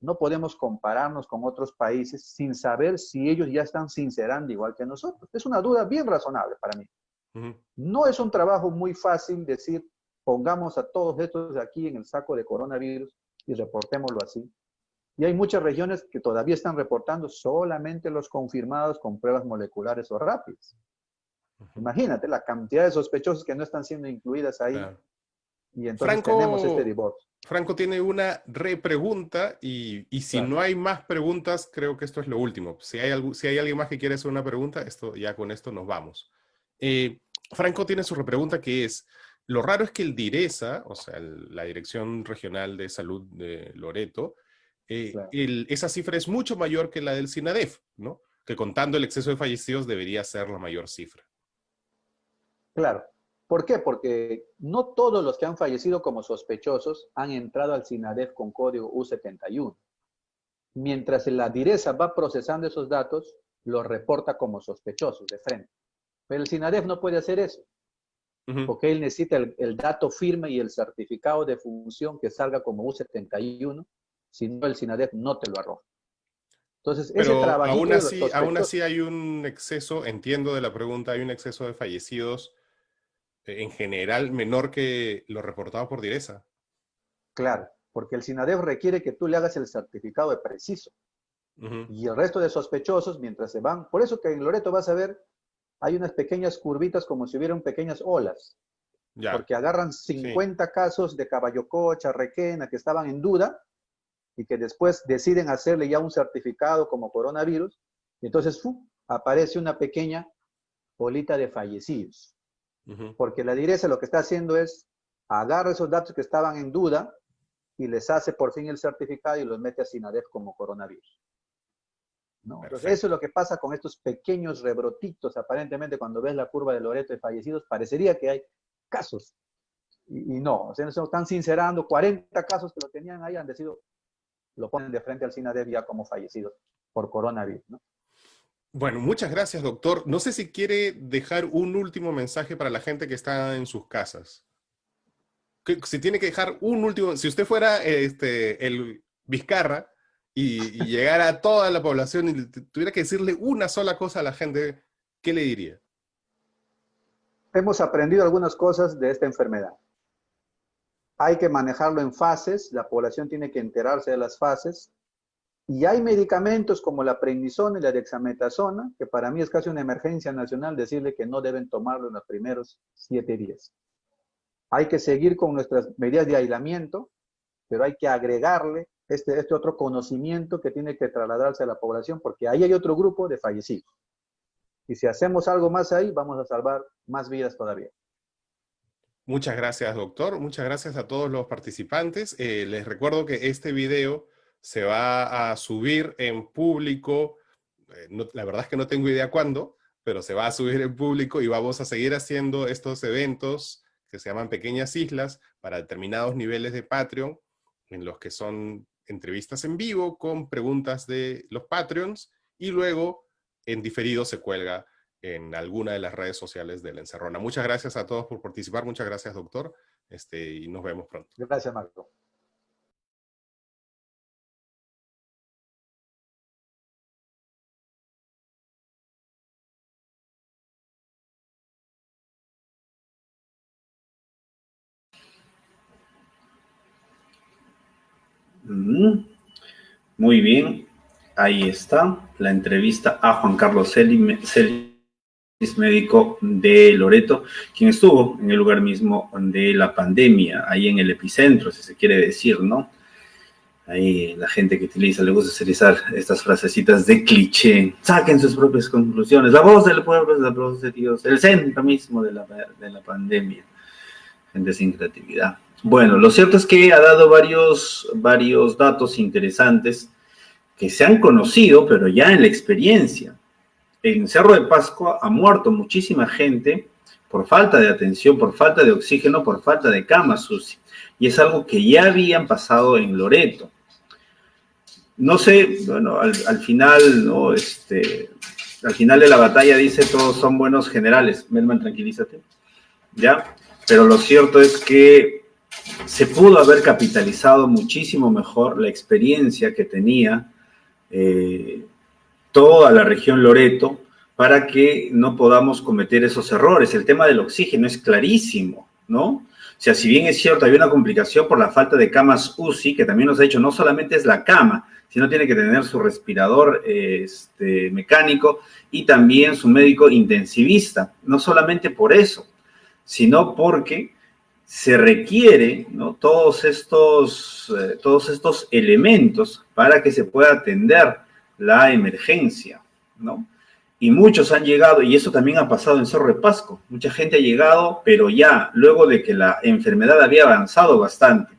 no podemos compararnos con otros países sin saber si ellos ya están sincerando igual que nosotros. Es una duda bien razonable para mí. Uh-huh. No es un trabajo muy fácil decir, pongamos a todos estos de aquí en el saco de coronavirus y reportémoslo así. Y hay muchas regiones que todavía están reportando solamente los confirmados con pruebas moleculares o rápidas. Imagínate la cantidad de sospechosos que no están siendo incluidas ahí. Claro. Y entonces tenemos este divorcio. Franco tiene una repregunta y si Claro. no hay más preguntas, creo que esto es lo último. Si hay alguien más que quiere hacer una pregunta, ya con esto nos vamos. Franco tiene su repregunta que es, lo raro es que el DIRESA, o sea, la Dirección Regional de Salud de Loreto, Claro. esa cifra es mucho mayor que la del SINADEF, ¿no? Que contando el exceso de fallecidos debería ser la mayor cifra. Claro. ¿Por qué? Porque no todos los que han fallecido como sospechosos han entrado al SINADEF con código U71. Mientras la DIRESA va procesando esos datos, los reporta como sospechosos de frente. Pero el SINADEF no puede hacer eso, porque él necesita el dato firme y el certificado de función que salga como U71, si no el SINADEF no te lo arroja. Entonces, ese Pero trabajito de los sospechosos, aún así hay un exceso, entiendo de la pregunta, hay un exceso de fallecidos en general menor que lo reportado por Direza. claro, porque el SINADEF requiere que tú le hagas el certificado de preciso. Y el resto de sospechosos, mientras se van, por eso que en Loreto vas a ver, hay unas pequeñas curvitas como si hubieran pequeñas olas, Ya. porque agarran 50 casos de Caballococha, Requena, que estaban en duda, y que después deciden hacerle ya un certificado como coronavirus, y entonces aparece una pequeña olita de fallecidos. Porque la DIRESA lo que está haciendo es agarra esos datos que estaban en duda y les hace por fin el certificado y los mete a SINADEF como coronavirus. ¿No? Entonces, eso es lo que pasa con estos pequeños rebrotitos. Aparentemente, cuando ves la curva de Loreto de fallecidos, parecería que hay casos. Y no, o sea, no están sincerando. 40 casos que lo tenían ahí han decidido, lo ponen de frente al SINADEF ya como fallecidos. por coronavirus, ¿no? Bueno, muchas gracias, doctor. No sé si quiere dejar un último mensaje para la gente que está en sus casas. Si tiene que dejar un último, si usted fuera el Vizcarra y llegara a toda la población y tuviera que decirle una sola cosa a la gente, ¿qué le diría? Hemos aprendido algunas cosas de esta enfermedad. Hay que manejarlo en fases, la población tiene que enterarse de las fases, y hay medicamentos como la prednisona y la dexametasona, que para mí es casi una emergencia nacional decirle que no deben tomarlo en los primeros 7 días. Hay que seguir con nuestras medidas de aislamiento, pero hay que agregarle este otro conocimiento que tiene que trasladarse a la población, porque ahí hay otro grupo de fallecidos. Y si hacemos algo más ahí, vamos a salvar más vidas todavía. Muchas gracias, doctor. Muchas gracias a todos los participantes. Les recuerdo que este video se va a subir en público. La verdad es que no tengo idea cuándo, pero se va a subir en público y vamos a seguir haciendo estos eventos que se llaman Pequeñas Islas para determinados niveles de Patreon, en los que son entrevistas en vivo con preguntas de los Patreons y luego en diferido se cuelga en alguna de las redes sociales de La Encerrona. Muchas gracias a todos por participar, muchas gracias, doctor, y nos vemos pronto. Gracias, Marco. Muy bien, ahí está la entrevista a Juan Carlos Celis, médico de Loreto, quien estuvo en el lugar mismo de la pandemia, ahí en el epicentro, si se quiere decir, ¿no? Ahí la gente que utiliza, le gusta utilizar estas frasecitas de cliché, saquen sus propias conclusiones, la voz del pueblo es la voz de Dios, el centro mismo de la pandemia, gente sin creatividad. Bueno, lo cierto es que ha dado varios datos interesantes que se han conocido, pero ya en la experiencia. En Cerro de Pascua ha muerto muchísima gente por falta de atención, por falta de oxígeno, por falta de camas UCI. Y es algo que ya habían pasado en Loreto. No sé, bueno, al final, ¿no? Al final de la batalla dice todos son buenos generales. Melman, tranquilízate. ¿Ya? Pero lo cierto es que se pudo haber capitalizado muchísimo mejor la experiencia que tenía toda la región Loreto para que no podamos cometer esos errores. El tema del oxígeno es clarísimo, ¿no? O sea, si bien es cierto, había una complicación por la falta de camas UCI, que también nos ha dicho, no solamente es la cama, sino tiene que tener su respirador mecánico y también su médico intensivista. No solamente por eso, sino porque se requiere, ¿no? todos estos elementos para que se pueda atender la emergencia, ¿no? Y muchos han llegado, y eso también ha pasado en Cerro de Pasco, mucha gente ha llegado, pero ya luego de que la enfermedad había avanzado bastante.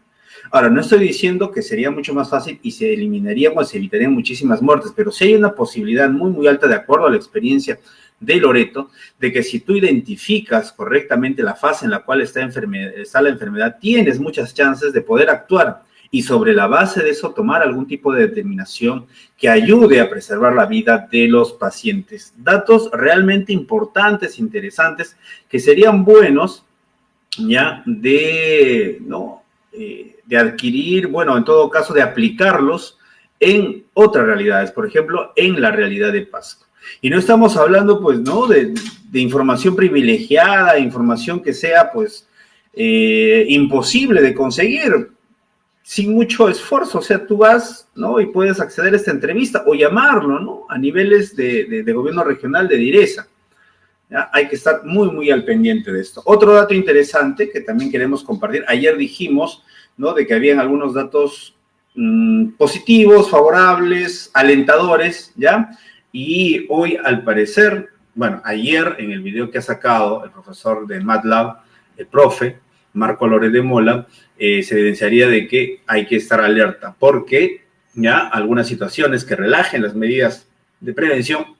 Ahora, no estoy diciendo que sería mucho más fácil y se eliminarían o se evitarían muchísimas muertes, pero sí hay una posibilidad muy, muy alta, de acuerdo a la experiencia de Loreto, de que si tú identificas correctamente la fase en la cual está la enfermedad, tienes muchas chances de poder actuar y sobre la base de eso tomar algún tipo de determinación que ayude a preservar la vida de los pacientes. Datos realmente importantes, interesantes, que serían buenos ya de adquirir, bueno, en todo caso de aplicarlos en otras realidades, por ejemplo, en la realidad de Pasco. Y no estamos hablando, pues, ¿no?, de información privilegiada, información que sea, pues, imposible de conseguir sin mucho esfuerzo. O sea, tú vas, ¿no?, y puedes acceder a esta entrevista o llamarlo, ¿no?, a niveles de gobierno regional de Direza. ¿Ya? Hay que estar muy, muy al pendiente de esto. Otro dato interesante que también queremos compartir. Ayer dijimos, ¿no?, de que habían algunos datos positivos, favorables, alentadores, ¿ya? Y hoy, al parecer, bueno, ayer en el video que ha sacado el profesor de MATLAB, el profe Marco Lore de Mola, se evidenciaría de que hay que estar alerta, porque ya algunas situaciones que relajen las medidas de prevención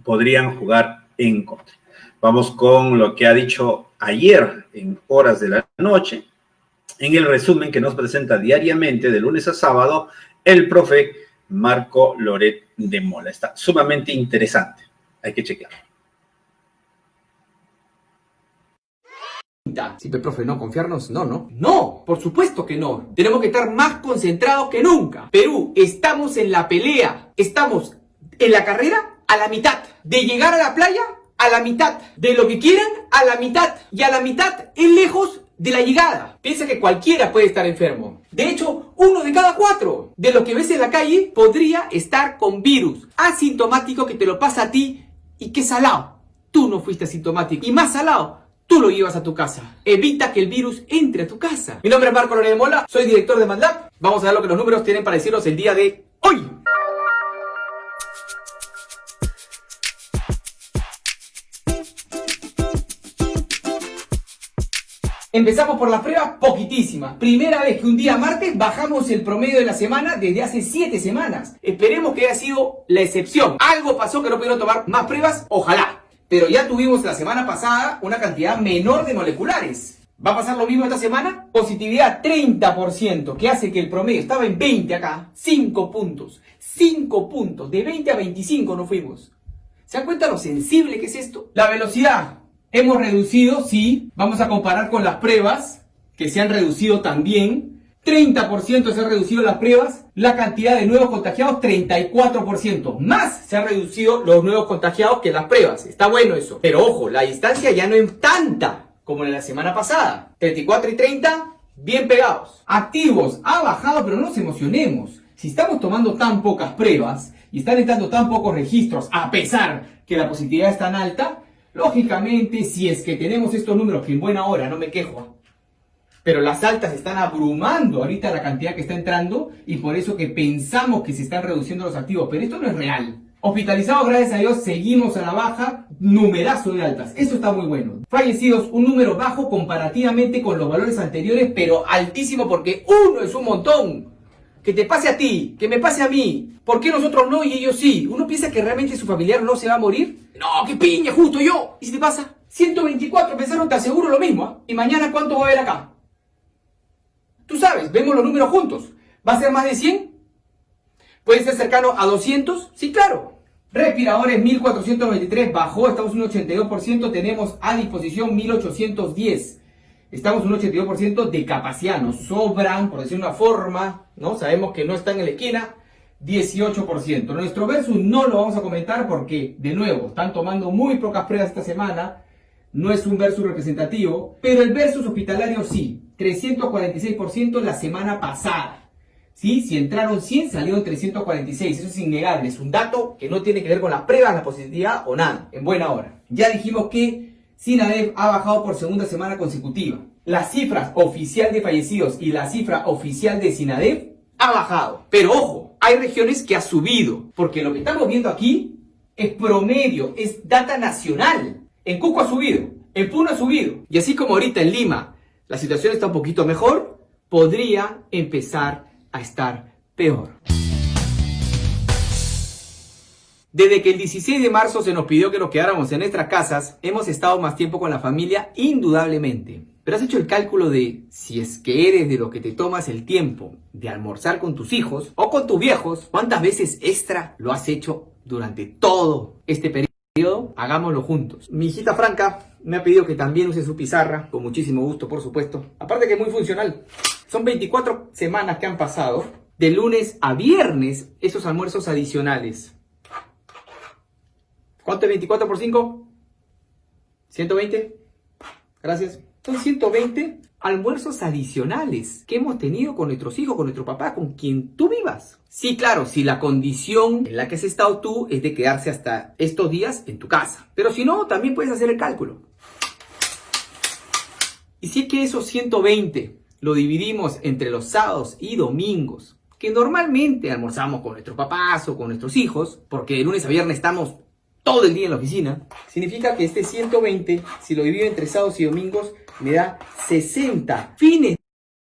podrían jugar en contra. Vamos con lo que ha dicho ayer en horas de la noche, en el resumen que nos presenta diariamente de lunes a sábado el profe Marco Loret de Mola. Está sumamente interesante. Hay que chequearlo. Sí, pero profe, no, confiarnos, no. No, por supuesto que no. Tenemos que estar más concentrados que nunca. Perú, estamos en la pelea. Estamos en la carrera a la mitad. De llegar a la playa a la mitad. De lo que quieran a la mitad. Y a la mitad es lejos de la llegada. Piensa que cualquiera puede estar enfermo. De hecho, 1 de cada 4 de lo que ves en la calle podría estar con virus. Asintomático que te lo pasa a ti y que salado. Tú no fuiste asintomático. Y más salado, tú lo llevas a tu casa. Evita que el virus entre a tu casa. Mi nombre es Marco Loret de Mola, soy director de MadLab. Vamos a ver lo que los números tienen para decirnos el día de hoy. Empezamos por las pruebas poquitísimas. Primera vez que un día martes bajamos el promedio de la semana desde hace 7 semanas. Esperemos que haya sido la excepción. Algo pasó que no pudieron tomar más pruebas, ojalá. Pero ya tuvimos la semana pasada una cantidad menor de moleculares. ¿Va a pasar lo mismo esta semana? Positividad 30%, que hace que el promedio estaba en 20 acá. 5 puntos. 5 puntos. De 20 a 25 no fuimos. ¿Se dan cuenta lo sensible que es esto? La velocidad. Hemos reducido, sí. Vamos a comparar con las pruebas, que se han reducido también. 30% se han reducido las pruebas. La cantidad de nuevos contagiados, 34%. Más se han reducido los nuevos contagiados que las pruebas. Está bueno eso. Pero ojo, la distancia ya no es tanta como en la semana pasada. 34 y 30, bien pegados. Activos, ha bajado, pero no nos emocionemos. Si estamos tomando tan pocas pruebas y están entrando tan pocos registros, a pesar que la positividad es tan alta, lógicamente, si es que tenemos estos números, que en buena hora, no me quejo, pero las altas están abrumando ahorita la cantidad que está entrando y por eso que pensamos que se están reduciendo los activos, pero esto no es real. Hospitalizados, gracias a Dios, seguimos a la baja, numerazo de altas, eso está muy bueno. Fallecidos, un número bajo comparativamente con los valores anteriores, pero altísimo porque 1 es un montón. Que te pase a ti, que me pase a mí. ¿Por qué nosotros no y ellos sí? ¿Uno piensa que realmente su familiar no se va a morir? No, qué piña, justo yo. ¿Y si te pasa? 124 pensaron, te aseguro lo mismo, ¿eh? ¿Y mañana cuánto va a haber acá? Tú sabes, vemos los números juntos. ¿Va a ser más de 100? ¿Puede ser cercano a 200? Sí, claro. Respiradores 1493, bajó, estamos en un 82%, tenemos a disposición 1810. Estamos en un 82% de capacidad, nos sobran, por decir una forma, ¿no? Sabemos que no están en la esquina, 18%. Nuestro versus no lo vamos a comentar porque, de nuevo, están tomando muy pocas pruebas esta semana, no es un versus representativo, pero el versus hospitalario sí, 346% la semana pasada. ¿Sí? Si entraron 100, salieron 346, eso es innegable, es un dato que no tiene que ver con las pruebas, la positividad o nada, en buena hora. Ya dijimos que SINADEF ha bajado por segunda semana consecutiva. Las cifras oficial de fallecidos y la cifra oficial de SINADEF ha bajado. Pero ojo, hay regiones que ha subido, porque lo que estamos viendo aquí es promedio, es data nacional. En Cusco ha subido, en Puno ha subido. Y así como ahorita en Lima la situación está un poquito mejor, podría empezar a estar peor. Desde que el 16 de marzo se nos pidió que nos quedáramos en nuestras casas, hemos estado más tiempo con la familia, indudablemente. Pero has hecho el cálculo de si es que eres de los que te tomas el tiempo de almorzar con tus hijos o con tus viejos, ¿cuántas veces extra lo has hecho durante todo este periodo? Hagámoslo juntos. Mi hijita Franca me ha pedido que también use su pizarra, con muchísimo gusto, por supuesto. Aparte que es muy funcional. Son 24 semanas que han pasado, de lunes a viernes, esos almuerzos adicionales. ¿Cuánto es 24 por 5? 120. Gracias. Son 120 almuerzos adicionales que hemos tenido con nuestros hijos, con nuestro papá, con quien tú vivas. Sí, claro, si la condición en la que has estado tú es de quedarse hasta estos días en tu casa. Pero si no, también puedes hacer el cálculo. Y si es que esos 120 lo dividimos entre los sábados y domingos, que normalmente almorzamos con nuestros papás o con nuestros hijos, porque de lunes a viernes estamos todo el día en la oficina, significa que este 120, si lo divido entre sábados y domingos, me da 60 fines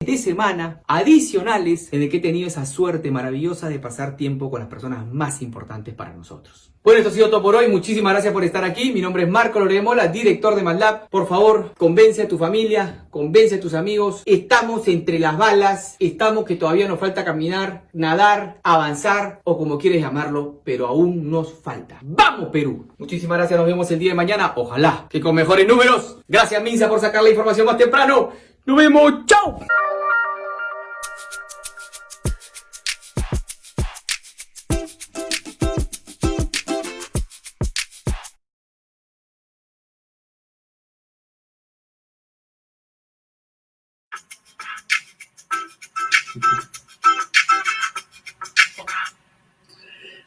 de semana adicionales en el que he tenido esa suerte maravillosa de pasar tiempo con las personas más importantes para nosotros. Bueno, esto ha sido todo por hoy. Muchísimas gracias por estar aquí. Mi nombre es Marco Loremola, director de MATLAB. Por favor, convence a tu familia, convence a tus amigos. Estamos entre las balas, estamos que todavía nos falta caminar, nadar, avanzar o como quieres llamarlo, pero aún nos falta. ¡Vamos, Perú! Muchísimas gracias, nos vemos el día de mañana. Ojalá que con mejores números. Gracias, Minsa, por sacar la información más temprano. ¡Nos vemos! ¡Chao!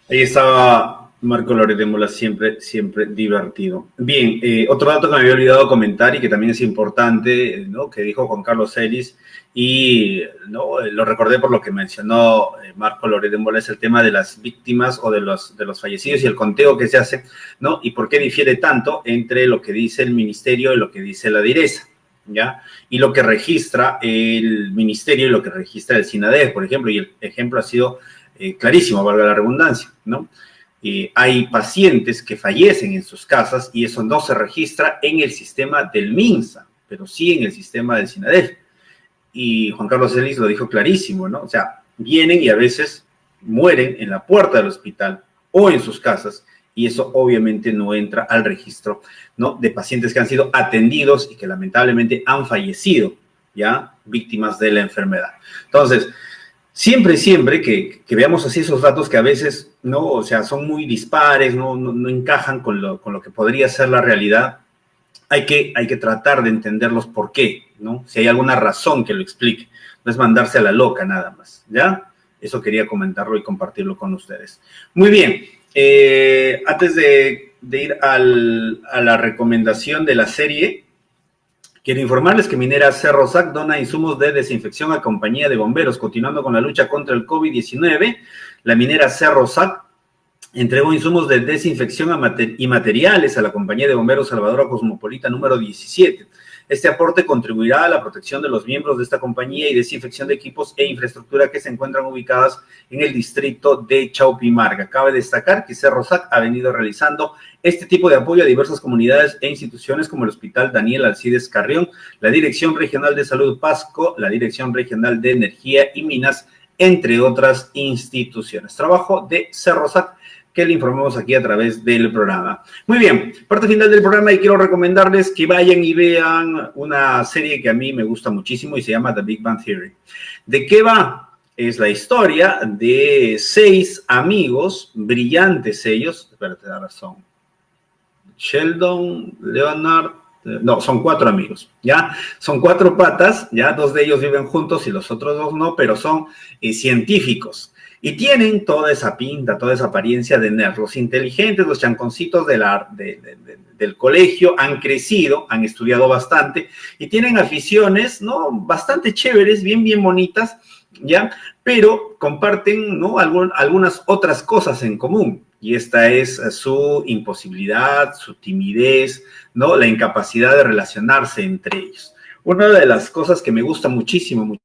Ahí estaba Marco Loremola, siempre, siempre divertido. Bien, otro dato que me había olvidado comentar y que también es importante, ¿no? Que dijo Juan Carlos Ellis, y ¿no? Lo recordé por lo que mencionó Marco Loremola, es el tema de las víctimas o de los fallecidos y el conteo que se hace, ¿no? Y por qué difiere tanto entre lo que dice el ministerio y lo que dice la DIRESA, ¿ya? Y lo que registra el ministerio y lo que registra el SINADEF, por ejemplo, y el ejemplo ha sido clarísimo, valga la redundancia, ¿no? Hay pacientes que fallecen en sus casas y eso no se registra en el sistema del MINSA, pero sí en el sistema del SINADEF. Y Juan Carlos Ellis lo dijo clarísimo, ¿no? O sea, vienen y a veces mueren en la puerta del hospital o en sus casas y eso obviamente no entra al registro, ¿no? De pacientes que han sido atendidos y que lamentablemente han fallecido, ¿ya? Víctimas de la enfermedad. Entonces, siempre que veamos así esos datos que a veces, ¿no? O sea, son muy dispares, no encajan con lo que podría ser la realidad, hay que tratar de entenderlos por qué, ¿no? Si hay alguna razón que lo explique. No es mandarse a la loca nada más, ¿ya? Eso quería comentarlo y compartirlo con ustedes. Muy bien. Antes de ir a la recomendación de la serie, quiero informarles que Minera Cerro Sac dona insumos de desinfección a compañía de bomberos. Continuando con la lucha contra el COVID-19, la minera Cerro Sac entregó insumos de desinfección y materiales a la compañía de bomberos Salvador Cosmopolita número 17. Este aporte contribuirá a la protección de los miembros de esta compañía y desinfección de equipos e infraestructura que se encuentran ubicadas en el distrito de Chaupimarga. Cabe destacar que Cerro Sac ha venido realizando este tipo de apoyo a diversas comunidades e instituciones como el Hospital Daniel Alcides Carrión, la Dirección Regional de Salud Pasco, la Dirección Regional de Energía y Minas, entre otras instituciones. Trabajo de Cerro Sac que le informamos aquí a través del programa. Muy bien, parte final del programa y quiero recomendarles que vayan y vean una serie que a mí me gusta muchísimo y se llama The Big Bang Theory. ¿De qué va? Es la historia de 6 amigos, brillantes ellos, espérate, la razón, Sheldon, Leonard, no, son 4 amigos, ¿ya? Son 4 patas, ¿ya? 2 de ellos viven juntos y los otros 2 no, pero son científicos. Y tienen toda esa pinta, toda esa apariencia de nerds. Los inteligentes, los chanconcitos del colegio han crecido, han estudiado bastante y tienen aficiones, ¿no? Bastante chéveres, bien bonitas, ¿ya? Pero comparten, ¿no? Algunas otras cosas en común. Y esta es su imposibilidad, su timidez, ¿no? La incapacidad de relacionarse entre ellos. Una de las cosas que me gusta muchísimo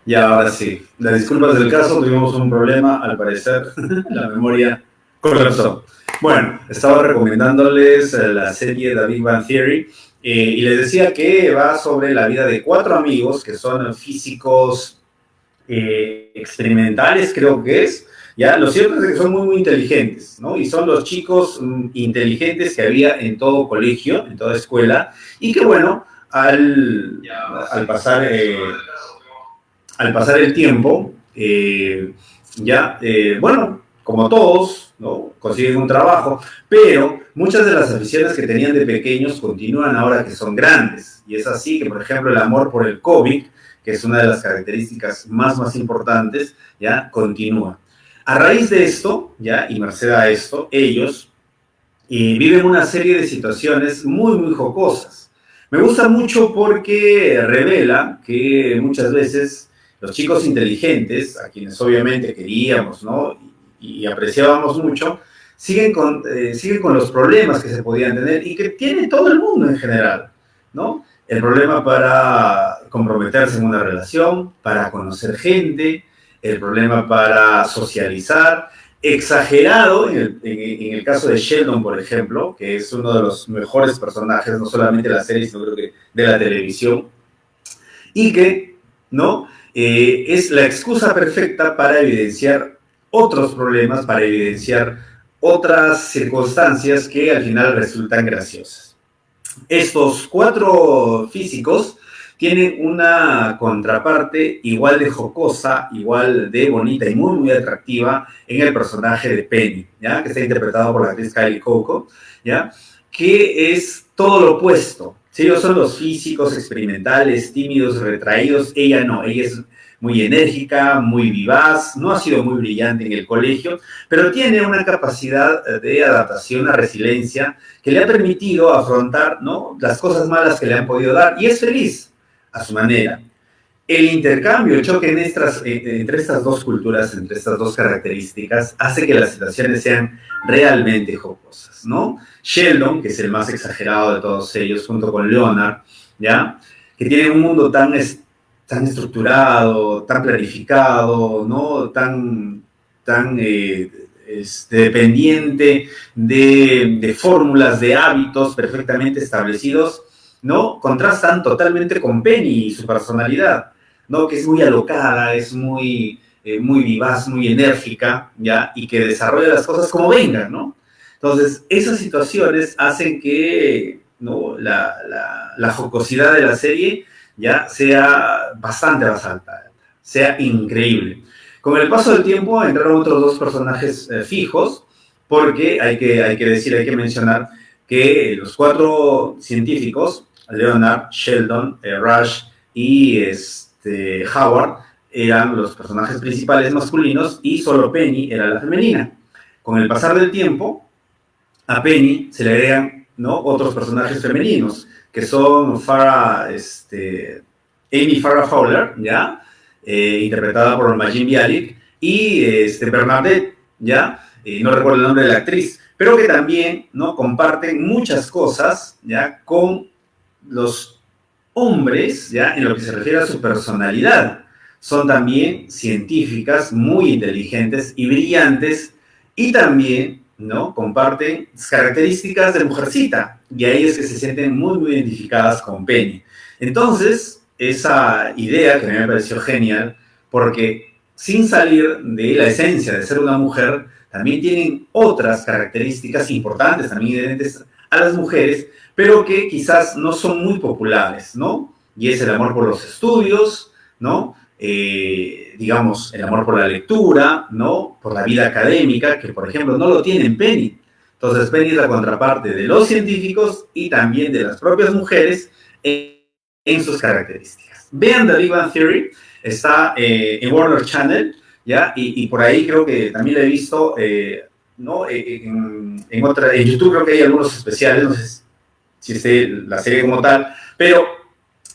Ya, ahora sí. Las disculpas del caso, tuvimos un problema, al parecer, la memoria colapsó. Bueno, estaba recomendándoles la serie The Big Bang Theory y les decía que va sobre la vida de 4 amigos que son físicos experimentales, creo que es. Ya, lo cierto es que son muy, muy inteligentes, ¿no? Y son los chicos inteligentes que había en todo colegio, en toda escuela, y que, bueno, al pasar al pasar el tiempo, bueno, como todos, ¿no? Consiguen un trabajo, pero muchas de las aficiones que tenían de pequeños continúan ahora que son grandes. Y es así que, por ejemplo, el amor por el cómic, que es una de las características más importantes, ya continúa. A raíz de esto, ya, y merced a esto, ellos viven una serie de situaciones muy, muy jocosas. Me gusta mucho porque revela que muchas veces los chicos inteligentes, a quienes obviamente queríamos, ¿no? y apreciábamos mucho, siguen con los problemas que se podían tener y que tiene todo el mundo en general, ¿no? El problema para comprometerse en una relación, para conocer gente, el problema para socializar, exagerado en el caso de Sheldon, por ejemplo, que es uno de los mejores personajes, no solamente de la serie, sino creo que de la televisión, y que, ¿no? Es la excusa perfecta para evidenciar otros problemas, para evidenciar otras circunstancias que al final resultan graciosas. Estos 4 físicos tienen una contraparte igual de jocosa, igual de bonita y muy, muy atractiva en el personaje de Penny, ¿ya? Que está interpretado por la actriz Kylie Coco, ¿ya? Que es todo lo opuesto. Si ellos son los físicos, experimentales, tímidos, retraídos, ella no, ella es muy enérgica, muy vivaz, no ha sido muy brillante en el colegio, pero tiene una capacidad de adaptación, una resiliencia que le ha permitido afrontar, ¿no? Las cosas malas que le han podido dar y es feliz a su manera. El intercambio, el choque entre estas dos culturas, entre estas dos características, hace que las situaciones sean realmente jocosas, ¿no? Sheldon, que es el más exagerado de todos ellos, junto con Leonard, ¿ya? Que tiene un mundo tan estructurado, tan planificado, ¿no? Tan dependiente de fórmulas, de hábitos perfectamente establecidos, ¿no? Contrastan totalmente con Penny y su personalidad, ¿no? Que es muy alocada, es muy vivaz, muy enérgica, ¿ya? Y que desarrolla las cosas como vengan, ¿no? Entonces, esas situaciones hacen que, ¿no? la jocosidad de la serie ya sea bastante alta, sea increíble. Con el paso del tiempo entraron otros 2 personajes fijos, porque hay que mencionar que los 4 científicos, Leonard, Sheldon, Rush y Howard, eran los personajes principales masculinos y solo Penny era la femenina. Con el pasar del tiempo, a Penny se le agregan, ¿no? otros personajes femeninos, que son Amy Farrah Fowler, ¿ya? Interpretada por Majin Bialik, y Bernadette, ¿ya? No recuerdo el nombre de la actriz, pero que también, ¿no? comparten muchas cosas, ¿ya? con los hombres, ¿ya? en lo que se refiere a su personalidad. Son también científicas, muy inteligentes y brillantes, y también, ¿no? comparten características de mujercita, y ahí es que se sienten muy, muy identificadas con Penny. Entonces, esa idea que a mí me pareció genial, porque sin salir de la esencia de ser una mujer, también tienen otras características importantes, también inherentes a las mujeres, pero que quizás no son muy populares, ¿no? Y es el amor por los estudios, ¿no? Digamos, el amor por la lectura, ¿no? Por la vida académica, que por ejemplo no lo tiene Penny. Entonces Penny es la contraparte de los científicos y también de las propias mujeres en sus características. Vean The Big Bang Theory, está en Warner Channel, ¿ya? Y por ahí creo que también la he visto, ¿no? en YouTube creo que hay algunos especiales, no sé si esté la serie como tal, pero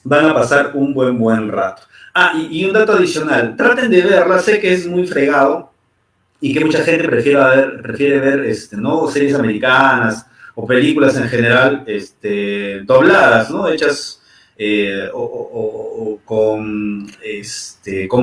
van a pasar un buen rato. Y un dato adicional, traten de verla, sé que es muy fregado y que mucha gente prefiere ver ¿no? series americanas o películas en general dobladas, ¿no? hechas o con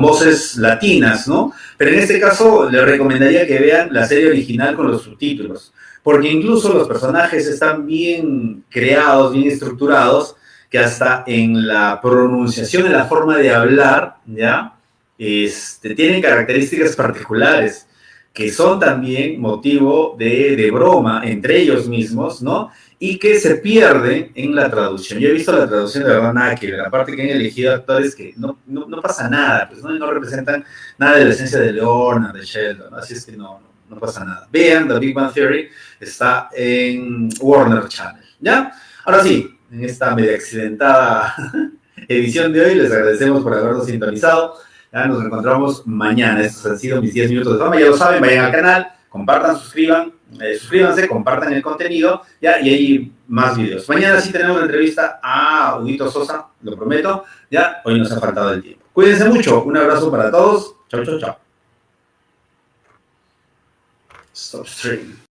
voces latinas, ¿no? Pero en este caso les recomendaría que vean la serie original con los subtítulos, porque incluso los personajes están bien creados, bien estructurados, que hasta en la pronunciación, en la forma de hablar, ¿ya? Tienen características particulares que son también motivo de broma entre ellos mismos, ¿no? Y que se pierden en la traducción. Yo he visto la traducción de verdad nada que ver, la parte que han elegido actores que no pasa nada, pues no representan nada de la esencia de Leonard, de Sheldon, ¿no? Así es que no pasa nada. Vean, The Big Bang Theory está en Warner Channel, ¿ya? Ahora sí, en esta media accidentada edición de hoy, les agradecemos por habernos sintonizado. Ya nos encontramos mañana. Estos han sido mis 10 minutos de fama. Ya lo saben, vayan al canal, compartan, suscríbanse, compartan el contenido, ¿ya? Y hay más videos. Mañana sí tenemos una entrevista a Huguito Sosa, lo prometo, ¿ya? Hoy nos ha faltado el tiempo. Cuídense mucho. Un abrazo para todos. Chau, chau, chau. Stop stream.